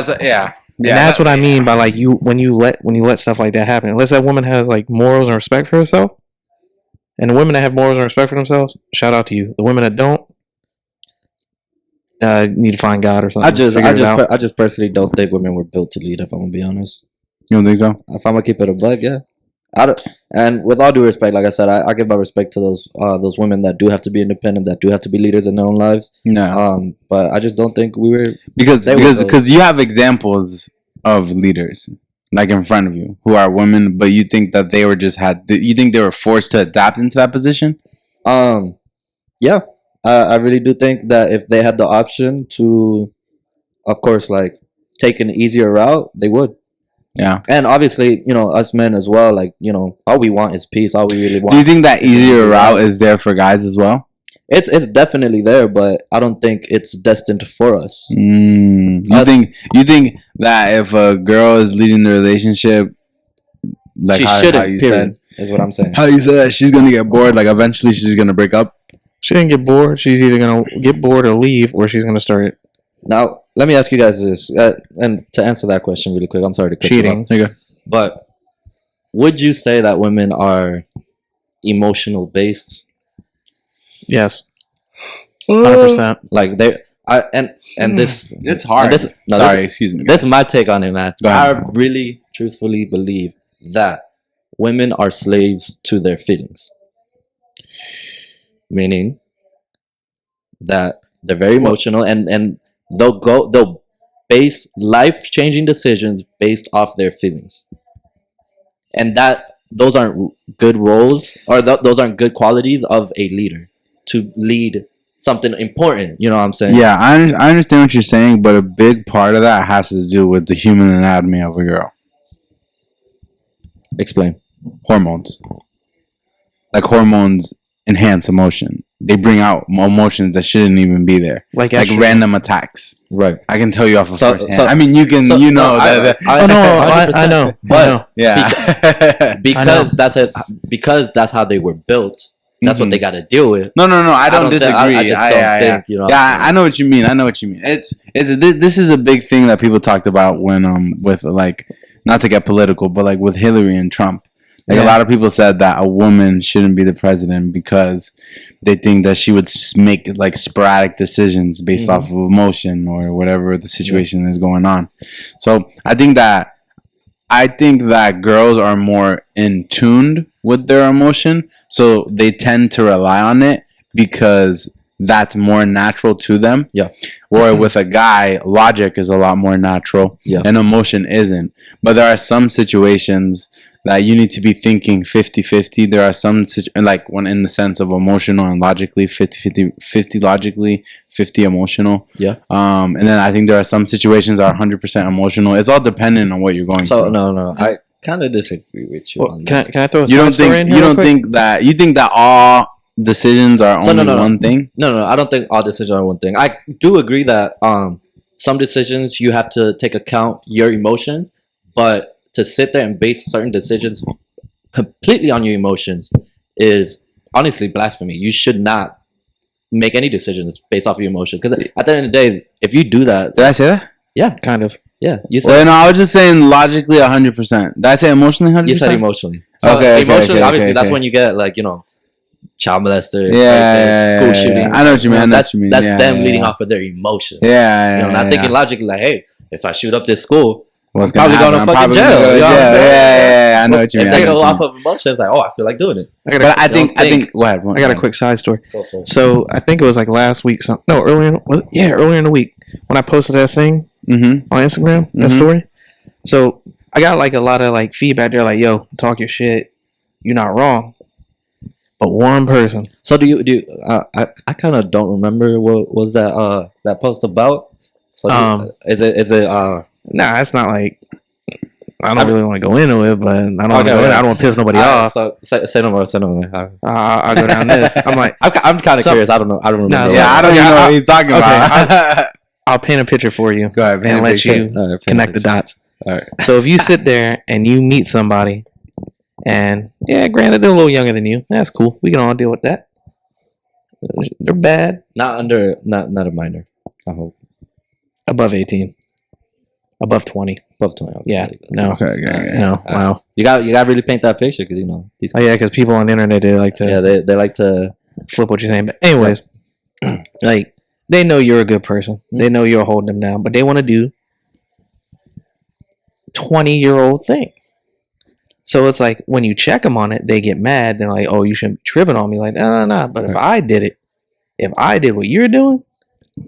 S2: And that's what I mean by like when you let stuff like that happen. Unless that woman has like morals and respect for herself, and the women that have morals and respect for themselves, shout out to you. The women that don't, need to find God or something.
S3: I just personally don't think women were built to lead. If I'm gonna be honest,
S4: you don't think so?
S3: If I'm gonna keep it a bug, yeah. And with all due respect, like I said, I give my respect to those women that do have to be independent, that do have to be leaders in their own lives.
S4: No.
S3: But I just don't think we were
S4: because you have examples of leaders like in front of you who are women, but you think that they were forced to adapt into that position?
S3: Yeah. I really do think that if they had the option to, of course, like take an easier route, they would.
S4: Yeah.
S3: And obviously, us men as well, like, all we want is peace. All we really want.
S4: Do you think that easier route is there for guys as well?
S3: It's definitely there, but I don't think it's destined for us.
S4: You think that if a girl is leading the relationship, like
S3: she shouldn't, said, is what I'm saying.
S4: How you said that she's gonna get bored, like eventually she's gonna break up?
S2: She didn't get bored. She's either gonna get bored or leave, or she's gonna start it.
S3: Now, let me ask you guys this, and to answer that question really quick, I'm sorry to cut
S2: cheating.
S3: You off. But would you say that women are emotional based?
S2: Yes, 100%.
S3: Like this,
S4: it's hard. Excuse me.
S3: This is my take on it, man. I really, truthfully believe that women are slaves to their feelings, meaning that they're very emotional, and they'll base life-changing decisions based off their feelings, and those aren't good roles, or those aren't good qualities of a leader to lead something important. You know what I'm saying?
S4: Yeah, I understand what you're saying, but a big part of that has to do with the human anatomy of a girl.
S3: Explain.
S4: Hormones. Like hormones enhance emotion. They bring out emotions that shouldn't even be there. Like random attacks.
S3: Right.
S4: I can tell you off of first hand.
S3: So,
S4: I mean, you can,
S3: so,
S4: you know.
S2: I know.
S3: But
S4: yeah.
S3: because that's how they were built. That's what they got to deal with.
S4: No. I don't disagree.
S3: I just don't think. You know.
S4: Yeah, I know what you mean. It's this is a big thing that people talked about when with like, not to get political, but like with Hillary and Trump. Like a lot of people said that a woman shouldn't be the president because they think that she would make like sporadic decisions based off of emotion or whatever the situation is going on. So I think that girls are more in tuned with their emotion, so they tend to rely on it because that's more natural to them.
S3: Yeah.
S4: Or with a guy, logic is a lot more natural, and emotion isn't. But there are some situations that you need to be thinking 50-50. There are some, like when in the sense of emotional and logically, 50 logically, 50 emotional.
S3: Yeah.
S4: And then I think there are some situations that are 100% emotional. It's all dependent on what you're going through.
S3: So, no. I kind of disagree with you on that.
S2: Can I throw a
S4: You
S2: story in here?
S4: You don't think that all decisions are only one thing?
S3: No. I don't think all decisions are one thing. I do agree that some decisions you have to take account your emotions, but to sit there and base certain decisions completely on your emotions is honestly blasphemy. You should not make any decisions based off of your emotions, because at the end of the day, if you do that,
S4: did I say that?
S3: Yeah,
S2: kind of.
S3: Yeah, you said.
S4: Well, no, I was just saying logically 100%. Did I say emotionally 100%?
S3: You said emotionally. So emotionally, obviously, that's when you get like child molester, school shooting.
S4: I know what you mean.
S3: That's them leading off of their emotions. Not thinking logically like, hey, if I shoot up this school, I'm probably going to fucking jail.
S4: Yeah, I know what you mean.
S3: If they go off of emotions, like, I feel like doing it.
S4: I think. Go ahead.
S2: I got a quick side story. So I think it was like last week. Earlier in the week when I posted that thing on Instagram, that story. So I got like a lot of like feedback. They're like, "Yo, talk your shit. You're not wrong." But one person.
S3: So do you? I kind of don't remember what was that post about. So is it?
S2: Nah, it's not like I don't really want to go into it, but I don't want to piss nobody off.
S3: So say no more.
S2: I'll go down this. I'm like,
S3: I'm kind of curious. I don't know. I don't remember.
S4: I don't even know what he's talking about.
S2: I'll paint a picture for you.
S4: Go ahead,
S2: and let you connect the dots.
S3: All right.
S2: So if you sit there and you meet somebody, and granted they're a little younger than you, that's cool. We can all deal with that. They're bad.
S3: Not a minor. I hope.
S2: Above 18. Above 20.
S3: Above 20. Okay.
S2: Yeah. No.
S4: Okay.
S2: No. Wow.
S3: You got to really paint that picture, because these.
S2: Oh yeah, because people on the internet, they like to.
S3: Yeah, they like to
S2: flip what you're saying. But anyways, like they know you're a good person. They know you're holding them down, but they want to do 20-year-old things. So it's like when you check them on it, they get mad. They're like, "Oh, you shouldn't be tripping on me." Like, no. But if I did it, if I did what you're doing,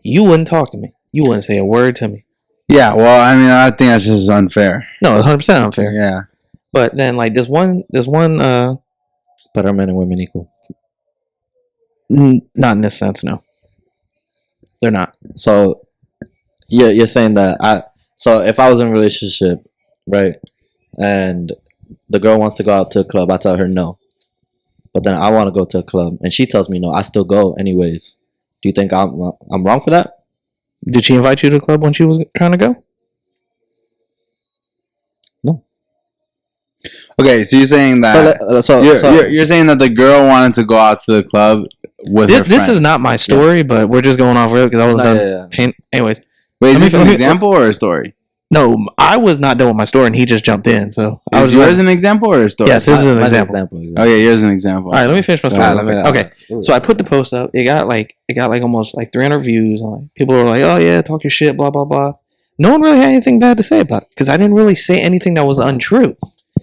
S2: you wouldn't talk to me. You wouldn't say a word to me.
S4: Yeah, well, I mean, I think that's just unfair.
S2: No, it's 100% unfair.
S4: Yeah.
S2: But then, like, there's one.
S3: But are men and women equal?
S2: Not in this sense, no. They're not.
S3: So, you're saying that so if I was in a relationship, right, and the girl wants to go out to a club, I tell her no. But then I want to go to a club, and she tells me no, I still go anyways. Do you think I'm wrong for that?
S2: Did she invite you to the club when she was trying to go?
S3: No.
S4: Okay, so you're saying that you're saying that the girl wanted to go out to the club with her friend.
S2: This is not my story, but we're just going off real because I was done. Anyways,
S4: wait, is this an example or a story?
S2: No, I was not done with my story, and he just jumped in. So
S4: is yours an example or a story?
S2: Yes, this is an example.
S4: Okay, yours is an example.
S2: All right, let me finish my story. Okay, so I put the post up. It got like almost like 300 views. And like people were like, "Oh yeah, talk your shit," blah blah blah. No one really had anything bad to say about it because I didn't really say anything that was untrue,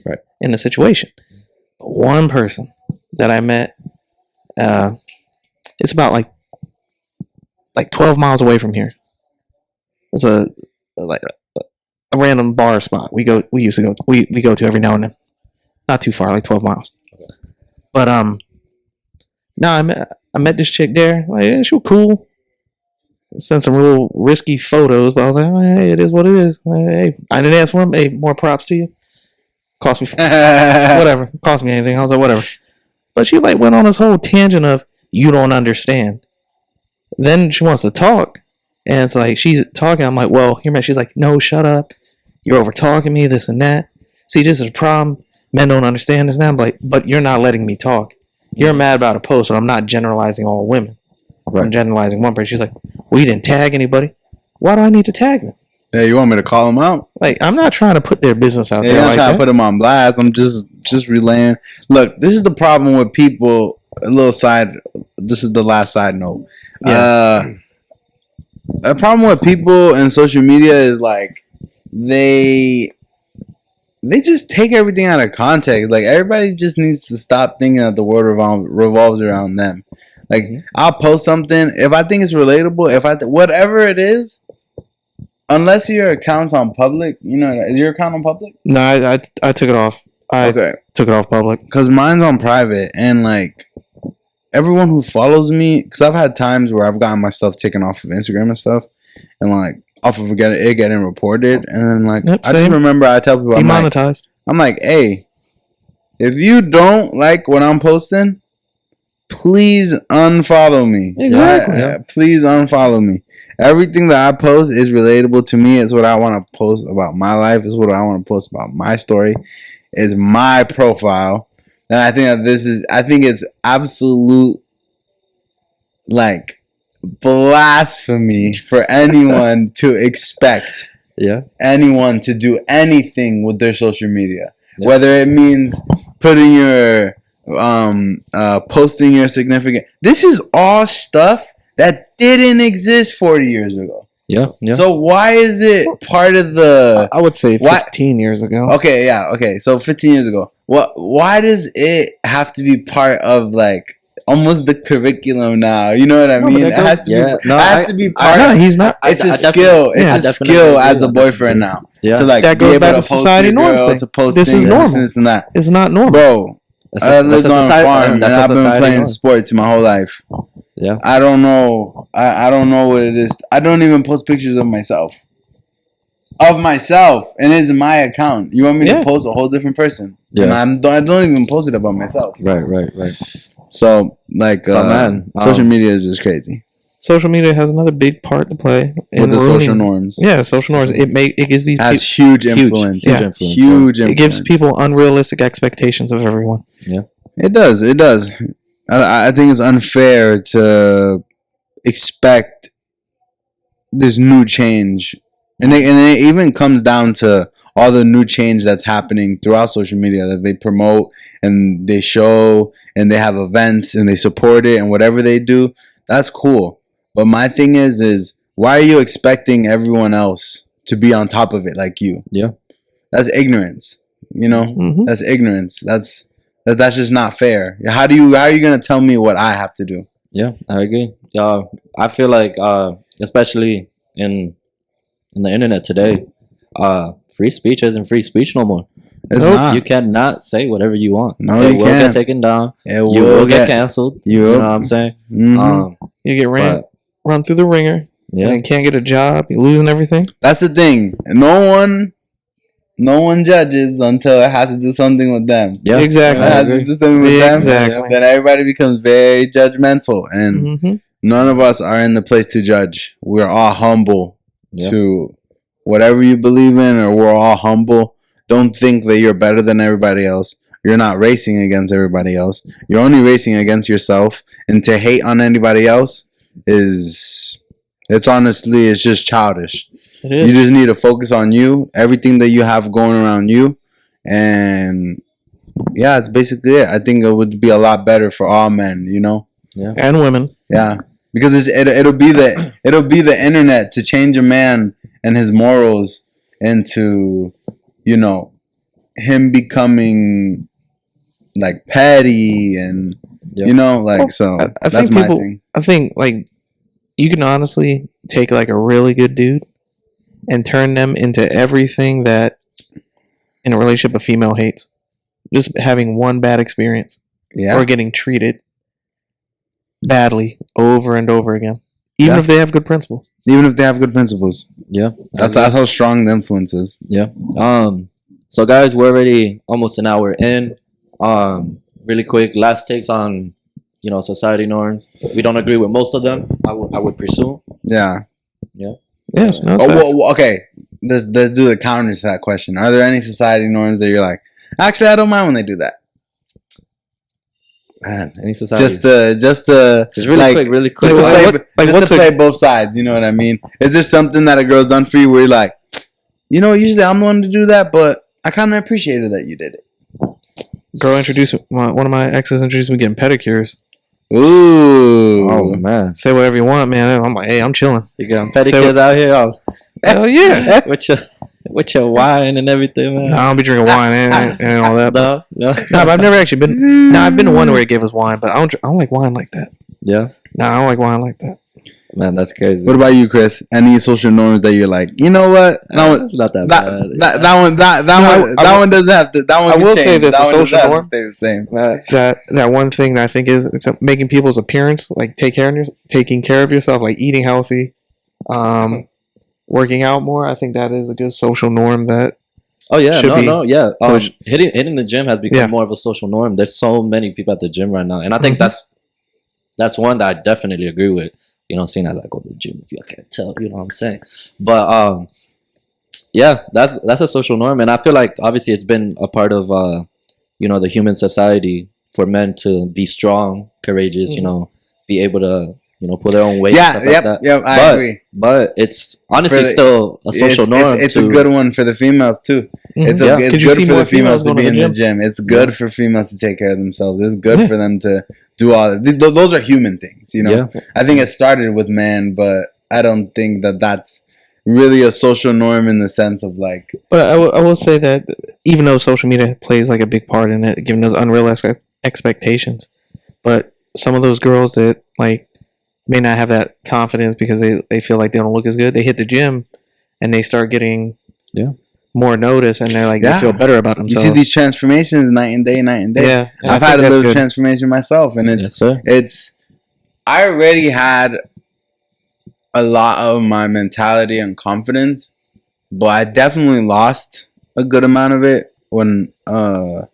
S3: right,
S2: in the situation. But one person that I met, it's about like 12 miles away from here. It's like a random bar spot we used to go we go to every now and then. Not too far, like 12 miles. But I met this chick there. Like, yeah, she was cool. Sent some real risky photos, but I was like, oh, hey, it is what it is. Hey, I didn't ask for them. Hey, more props to you. Cost me whatever. Cost me anything. I was like, whatever. But she like went on this whole tangent of you don't understand. Then she wants to talk, and it's like she's talking. I'm like, well, here, man. She's like, no, shut up. You're over talking me. This and that. See, this is a problem. Men don't understand this now. I'm like, but you're not letting me talk. You're mad about a post, but I'm not generalizing all women. Right. I'm generalizing one person. She's like, well, you didn't tag anybody. Why do I need to tag them?
S4: Hey, you want me to call them out?
S2: Like, I'm not trying to put their business out there.
S4: I'm
S2: like
S4: trying
S2: that.
S4: to put them on blast. I'm just relaying. Look, this is the problem with people. This is the last side note. Yeah. A problem with people and social media is like they just take everything out of context. Like, everybody just needs to stop thinking that the world revolves around them. Like, I'll post something if I think it's relatable. Whatever it is, unless your account's on public, is your account on public?
S2: No, I took it off. Took it off public
S4: because mine's on private, and like everyone who follows me, because I've had times where I've gotten my stuff taken off of Instagram and stuff, and like off of it getting reported, and then like I just remember I tell people
S2: demonetized.
S4: I'm like, hey, if you don't like what I'm posting, please unfollow me.
S2: Exactly.
S4: Please unfollow me. Everything that I post is relatable to me. It's what I want to post about my life. It's what I want to post about my story. It's my profile. And I think that I think it's absolute like blasphemy for anyone to expect anyone to do anything with their social media. Yeah. Whether it means putting your posting your significant. This is all stuff that didn't exist 40 years ago.
S3: Yeah.
S4: So why is it part of the?
S2: I would say 15 years ago.
S4: Okay, yeah, okay. So 15 years ago. Why does it have to be part of like almost the curriculum now? You know what I mean? It has to be. It has to be part.
S2: No, he's not.
S4: It's a skill. It's a skill as a boyfriend now. Yeah. To like
S2: that goes back to society norms.
S4: To post
S2: this is normal.
S4: This and that.
S2: It's not normal,
S4: bro. I lived on a farm and I've been playing sports my whole life. Yeah. I don't know. I don't know what it is. I don't even post pictures of myself. And it's my account. You want me to post a whole different person? Yeah. And I don't even post it about myself.
S3: Right.
S4: So like, social media is just crazy.
S2: Social media has another big part to play
S4: in the social norms.
S2: Yeah, social norms. It gives these
S4: has huge influence. Huge influence.
S2: It gives people unrealistic expectations of everyone.
S4: Yeah, it does. I think it's unfair to expect this new change, and it even comes down to all the new change that's happening throughout social media that they promote and they show and they have events and they support it and whatever they do, that's cool. But my thing is why are you expecting everyone else to be on top of it like you? Yeah, that's ignorance. That's ignorance. That's just not fair. How are you gonna tell me what I have to do?
S3: Yeah, I agree. I feel like especially in the internet today, free speech isn't free speech no more.
S4: It's not.
S3: You cannot say whatever you want.
S4: No,
S3: it
S4: you
S3: will
S4: can't.
S3: get taken down.
S4: You
S3: will get canceled. You know what I'm saying?
S4: Mm-hmm.
S2: You get run through the ringer. Yeah, and you can't get a job. You're losing everything.
S4: That's the thing. No one judges until it has to do something with them.
S2: Yeah, exactly.
S4: It has to do something with them. Then everybody becomes very judgmental, and none of us are in the place to judge. We're all humble to whatever you believe in, or we're all humble. Don't think that you're better than everybody else. You're not racing against everybody else. You're only racing against yourself. And to hate on anybody else it's just childish. It is. You just need to focus on you, everything that you have going around you, and yeah, it's basically it. I think it would be a lot better for all men,
S2: Yeah, and women.
S4: Yeah, because it'll be the internet to change a man and his morals into, him becoming like petty and so
S2: I
S4: that's
S2: think
S4: my thing.
S2: I think like you can honestly take like a really good dude and turn them into everything that in a relationship a female hates. Just having one bad experience or getting treated badly over and over again, even if they have good principles.
S4: Even if they have good principles.
S3: Yeah.
S4: That's how strong the influence is.
S3: Yeah. So guys, we're already almost an hour in. Really quick, last takes on, society norms. We don't agree with most of them. I would presume.
S4: Yeah.
S3: Yeah.
S2: Yeah.
S4: Okay. Let's do the counter to that question. Are there any society norms that you're like, actually, I don't mind when they do that?
S3: Man, any society.
S4: Just really quick. Just to play both sides. You know what I mean? Is there something that a girl's done for you where you're like, usually I'm the one to do that, but I kind of appreciated that you did it.
S2: Girl one of my exes introduced me getting pedicures.
S4: Ooh.
S3: Oh man.
S2: Say whatever you want, man. I'm like, hey, I'm chilling.
S3: You got pedicures out here?
S2: Hell yeah.
S3: with your wine and everything, man.
S2: No, I don't be drinking wine and all that.
S3: No,
S2: but I've never actually been. No, I've been to one where it gave us wine, but I don't like wine like that.
S3: Yeah.
S2: No, I don't like wine like that.
S3: Man, that's crazy.
S4: What about you, Chris? Any social norms that you're like, you know what?
S3: It's not that bad.
S4: That one doesn't have to. That one.
S2: I will say this: a social norm
S4: stay the same.
S2: That one thing that I think is making people's appearance, like taking care of yourself, like eating healthy, working out more. I think that is a good social norm that.
S3: Oh yeah, hitting the gym has become more of a social norm. There's so many people at the gym right now, and I think that's one that I definitely agree with. Seeing as I go to the gym, if you can't tell, you know what I'm saying. But that's a social norm, and I feel like obviously it's been a part of the human society for men to be strong, courageous, be able to pull their own weight.
S4: Yeah, I agree.
S3: But it's honestly still a social norm.
S4: It's a good one for the females too. It's good for the females to be in the gym. It's good for females to take care of themselves. It's good for them to do all. Those are human things, I think it started with men, but I don't think that that's really a social norm in the sense of like.
S2: But I will say that even though social media plays like a big part in it, giving those unrealistic expectations, but some of those girls that like may not have that confidence because they feel like they don't look as good. They hit the gym and they start getting more notice, and they're like they feel better about themselves.
S4: You see these transformations night and day.
S2: Yeah,
S4: I've had a little transformation myself, and it's. I already had a lot of my mentality and confidence, but I definitely lost a good amount of it when I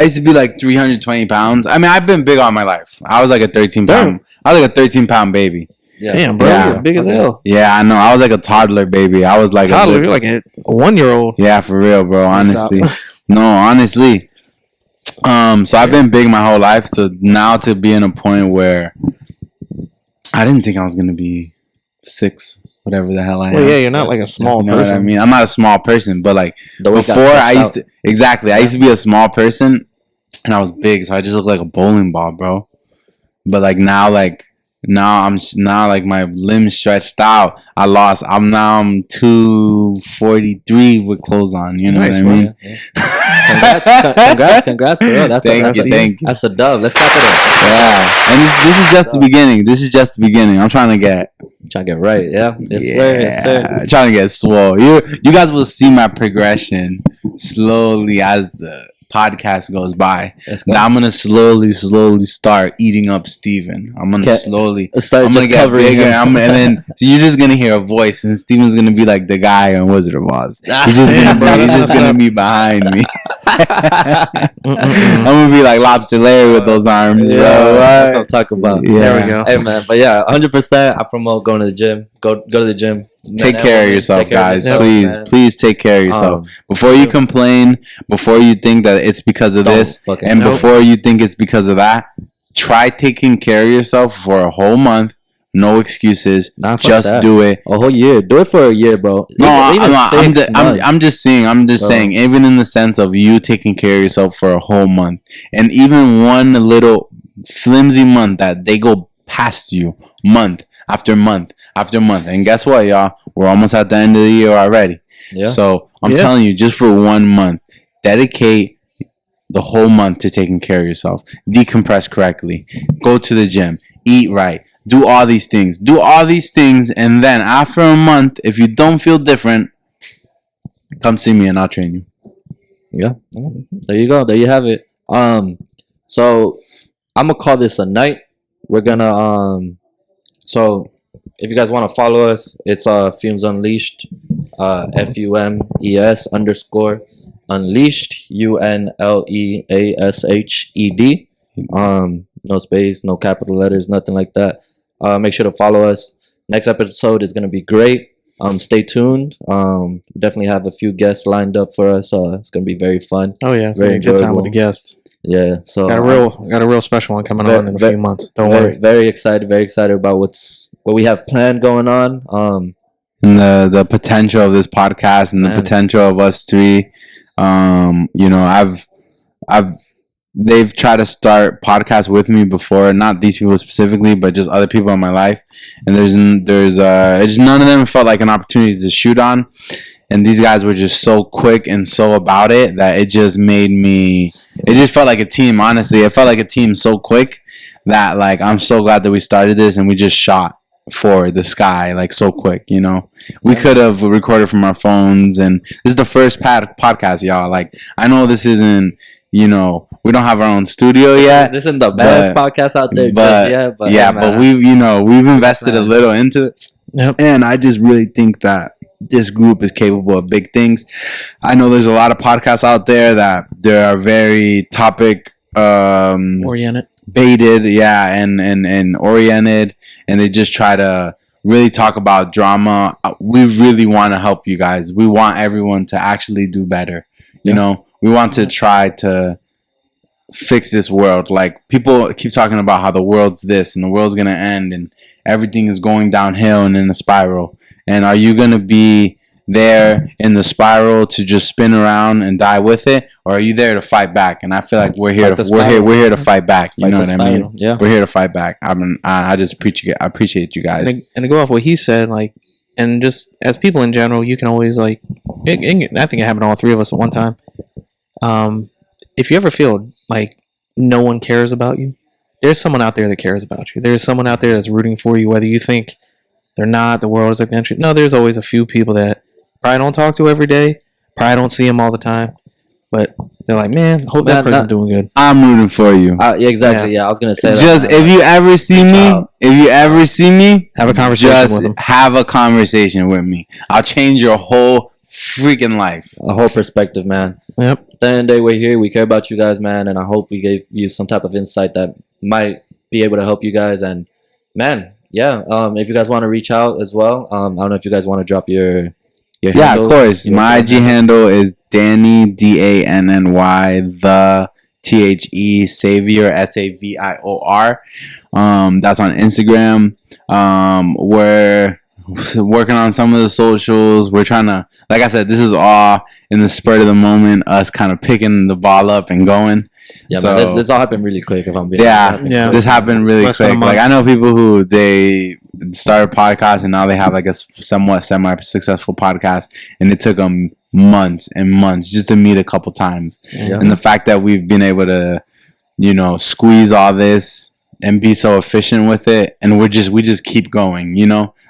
S4: used to be like 320 pounds. I mean, I've been big all my life. I was like a 13-pound. I was like a 13-pound baby.
S3: Yeah.
S2: Damn, bro, you're big as hell.
S4: Yeah, I know. I was like a toddler baby. I was like
S2: toddler. You're like a 1-year-old.
S4: Yeah, for real, bro. Honestly, no, honestly. So I've been big my whole life. So now to be in a point where I didn't think I was gonna be 6, whatever the hell I am.
S2: Well, yeah, you're not like a small person.
S4: What I mean? I'm not a small person, but like before I used to I used to be a small person, and I was big, so I just looked like a bowling ball, bro. But like now like my limbs stretched out. I'm 243 with clothes on. You know what I mean?
S3: Yeah. Congrats, bro. Thank you. That's a dub. Let's clap it up.
S4: Yeah, and this is just the beginning. I'm trying to get
S3: right. Yeah. Yes, sir.
S4: Trying to get swole. You guys will see my progression slowly as the podcast goes by. Now I'm gonna slowly start eating up Steven. I'm gonna get bigger. And then so you're just gonna hear a voice, and Steven's gonna be like the guy on Wizard of Oz. He's just gonna be behind me. I'm gonna be like Lobster Larry with those arms, bro.
S3: That's what I'm talking about.
S2: Yeah. There we go.
S3: Hey man, but yeah, 100%. I promote going to the gym. Go to the gym.
S4: Take care of yourself, guys. Please take care of yourself. Before you complain, before you think that it's because of this, and before you think it's because of that, try taking care of yourself for a whole month. No excuses. Just do it.
S3: A whole year. Do it for a year, bro.
S4: I'm just saying, even in the sense of you taking care of yourself for a whole month, and even one little flimsy month that they go past you, month after month after month. And guess what, y'all? We're almost at the end of the year already. Yeah. So I'm telling you, just for 1 month, dedicate the whole month to taking care of yourself. Decompress correctly. Go to the gym. Eat right. do all these things. Do all these things, and then after a month, if you don't feel different, come see me and I'll train you.
S3: Yeah. There you go. There you have it. So I'm gonna call this a night. We're gonna so if you guys want to follow us, it's Fumes Unleashed, FUMES _ Unleashed, UNLEASHED. No space, no capital letters, nothing like that. Make sure to follow us. Next episode is gonna be great. Stay tuned. Definitely have a few guests lined up for us. It's gonna be very fun.
S2: Oh yeah, it's
S3: Very
S2: gonna be a good time with
S3: enjoyable.
S2: the guests.
S3: Yeah. So
S2: Got a real special one coming on in a few months. Don't
S3: very,
S2: worry.
S3: Very excited. Very excited about what we have planned going on.
S4: And the potential of this podcast and the
S3: Man.
S4: potential of us three. They've tried to start podcasts with me before, not these people specifically, but just other people in my life. And there's none of them felt like an opportunity to shoot on. And these guys were just so quick and so about it that it just felt like a team. Honestly, it felt like a team so quick that like, I'm so glad that we started this and we just shot for the sky like so quick. We could have recorded from our phones, and this is the first podcast, y'all. Like, I know this isn't, we don't have our own studio yet.
S3: This isn't the best podcast out there,
S4: but we've invested a little into it.
S2: Yep.
S4: And I just really think that this group is capable of big things. I know there's a lot of podcasts out there that they are very topic
S2: Oriented.
S4: baited, and oriented, and they just try to really talk about drama. We really want to help you guys. We want everyone to actually do better. We want to try to fix this world. Like, people keep talking about how the world's this and the world's gonna end and everything is going downhill and in a spiral. And are you gonna be there in the spiral to just spin around and die with it, or are you there to fight back? And I feel like we're here to fight back. You know what I mean?
S3: Yeah.
S4: We're here to fight back. I just appreciate you guys.
S2: And to go off what he said, like, and just as people in general, you can always like. I think it happened to all three of us at one time. If you ever feel like no one cares about you, there's someone out there that cares about you. There's someone out there that's rooting for you, whether you think they're not. The world is against you. No, there's always a few people that probably don't talk to every day, probably don't see them all the time, but they're like, man, hope that person's doing good.
S4: I'm rooting for you.
S3: Yeah, exactly. Yeah, I was gonna say
S4: just
S3: that.
S4: If you ever see me,
S2: Have a conversation with them.
S4: Have a conversation with me. I'll change your whole freaking life.
S3: A whole perspective, man.
S2: Yep.
S3: At the end of the day, we're here. We care about you guys, man, and I hope we gave you some type of insight that might be able to help you guys. And man, yeah. If you guys want to reach out as well, I don't know if you guys want to drop your handle.
S4: Yeah, of course. My IG handle is Danny DANNY the THE Savior SAVIOR. That's on Instagram. We're working on some of the socials. We're trying to, like I said, this is all in the spur of the moment, us kind of picking the ball up and going.
S3: Yeah,
S4: so,
S3: man, this all happened really quick. If I'm being
S4: this happened really quick. Like, I know people who they started podcasts and now they have like a somewhat semi-successful podcast, and it took them months and months just to meet a couple times.
S3: Yeah.
S4: And the fact that we've been able to, squeeze all this and be so efficient with it, and we just keep going.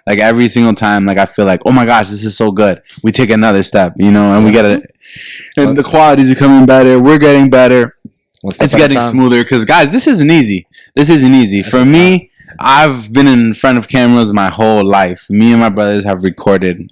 S4: Like, every single time, like, I feel like, oh my gosh, this is so good. We take another step, and we get it, and the quality is becoming better. We're getting better. It's getting smoother because, guys, this isn't easy. For me, I've been in front of cameras my whole life. Me and my brothers have recorded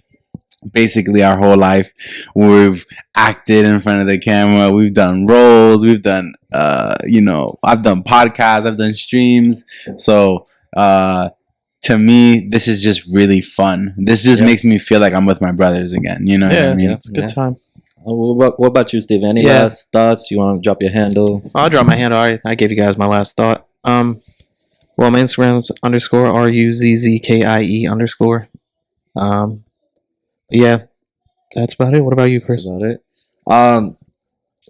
S4: basically our whole life. We've acted in front of the camera. We've done roles. We've done, I've done podcasts. I've done streams. So, to me, this is just really fun. This just makes me feel like I'm with my brothers again. You know what I mean?
S2: Yeah, it's a good time.
S3: What about you, Steve? Any last thoughts? You want to drop your handle?
S2: I'll drop my handle. I gave you guys my last thought. Well, my Instagram's _RUZZKIE_. Yeah, that's about it. What about you, Chris?
S3: That's about it.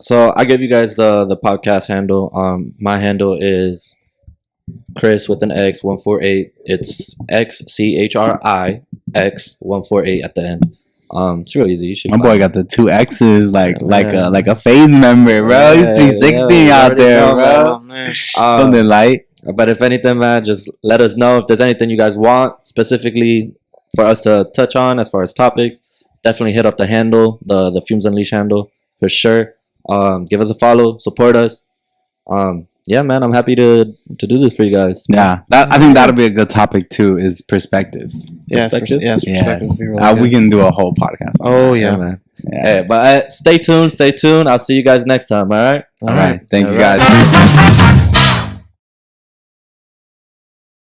S3: So I gave you guys the podcast handle. My handle is Chris with an X 148. It's XCHRIX148 at the end. It's real easy. You should.
S4: My boy got the 2 X's like a phase member, bro. He's 316 out there, bro. Something light.
S3: But if anything, man, just let us know if there's anything you guys want specifically for us to touch on as far as topics. Definitely hit up the handle, the Fumes Unleashed handle for sure. Give us a follow, support us. Yeah, man, I'm happy to do this for you guys.
S4: Yeah, I think that'll be a good topic too. Is perspectives.
S3: Perspective?
S2: Perspective would be really
S4: We
S2: good.
S4: can do a whole podcast. On
S2: Oh
S4: that.
S2: yeah.
S3: man.
S4: Yeah.
S3: Hey, but stay tuned. I'll see you guys next time. All right.
S4: All right. Thank
S3: All
S4: you
S3: right.
S4: guys.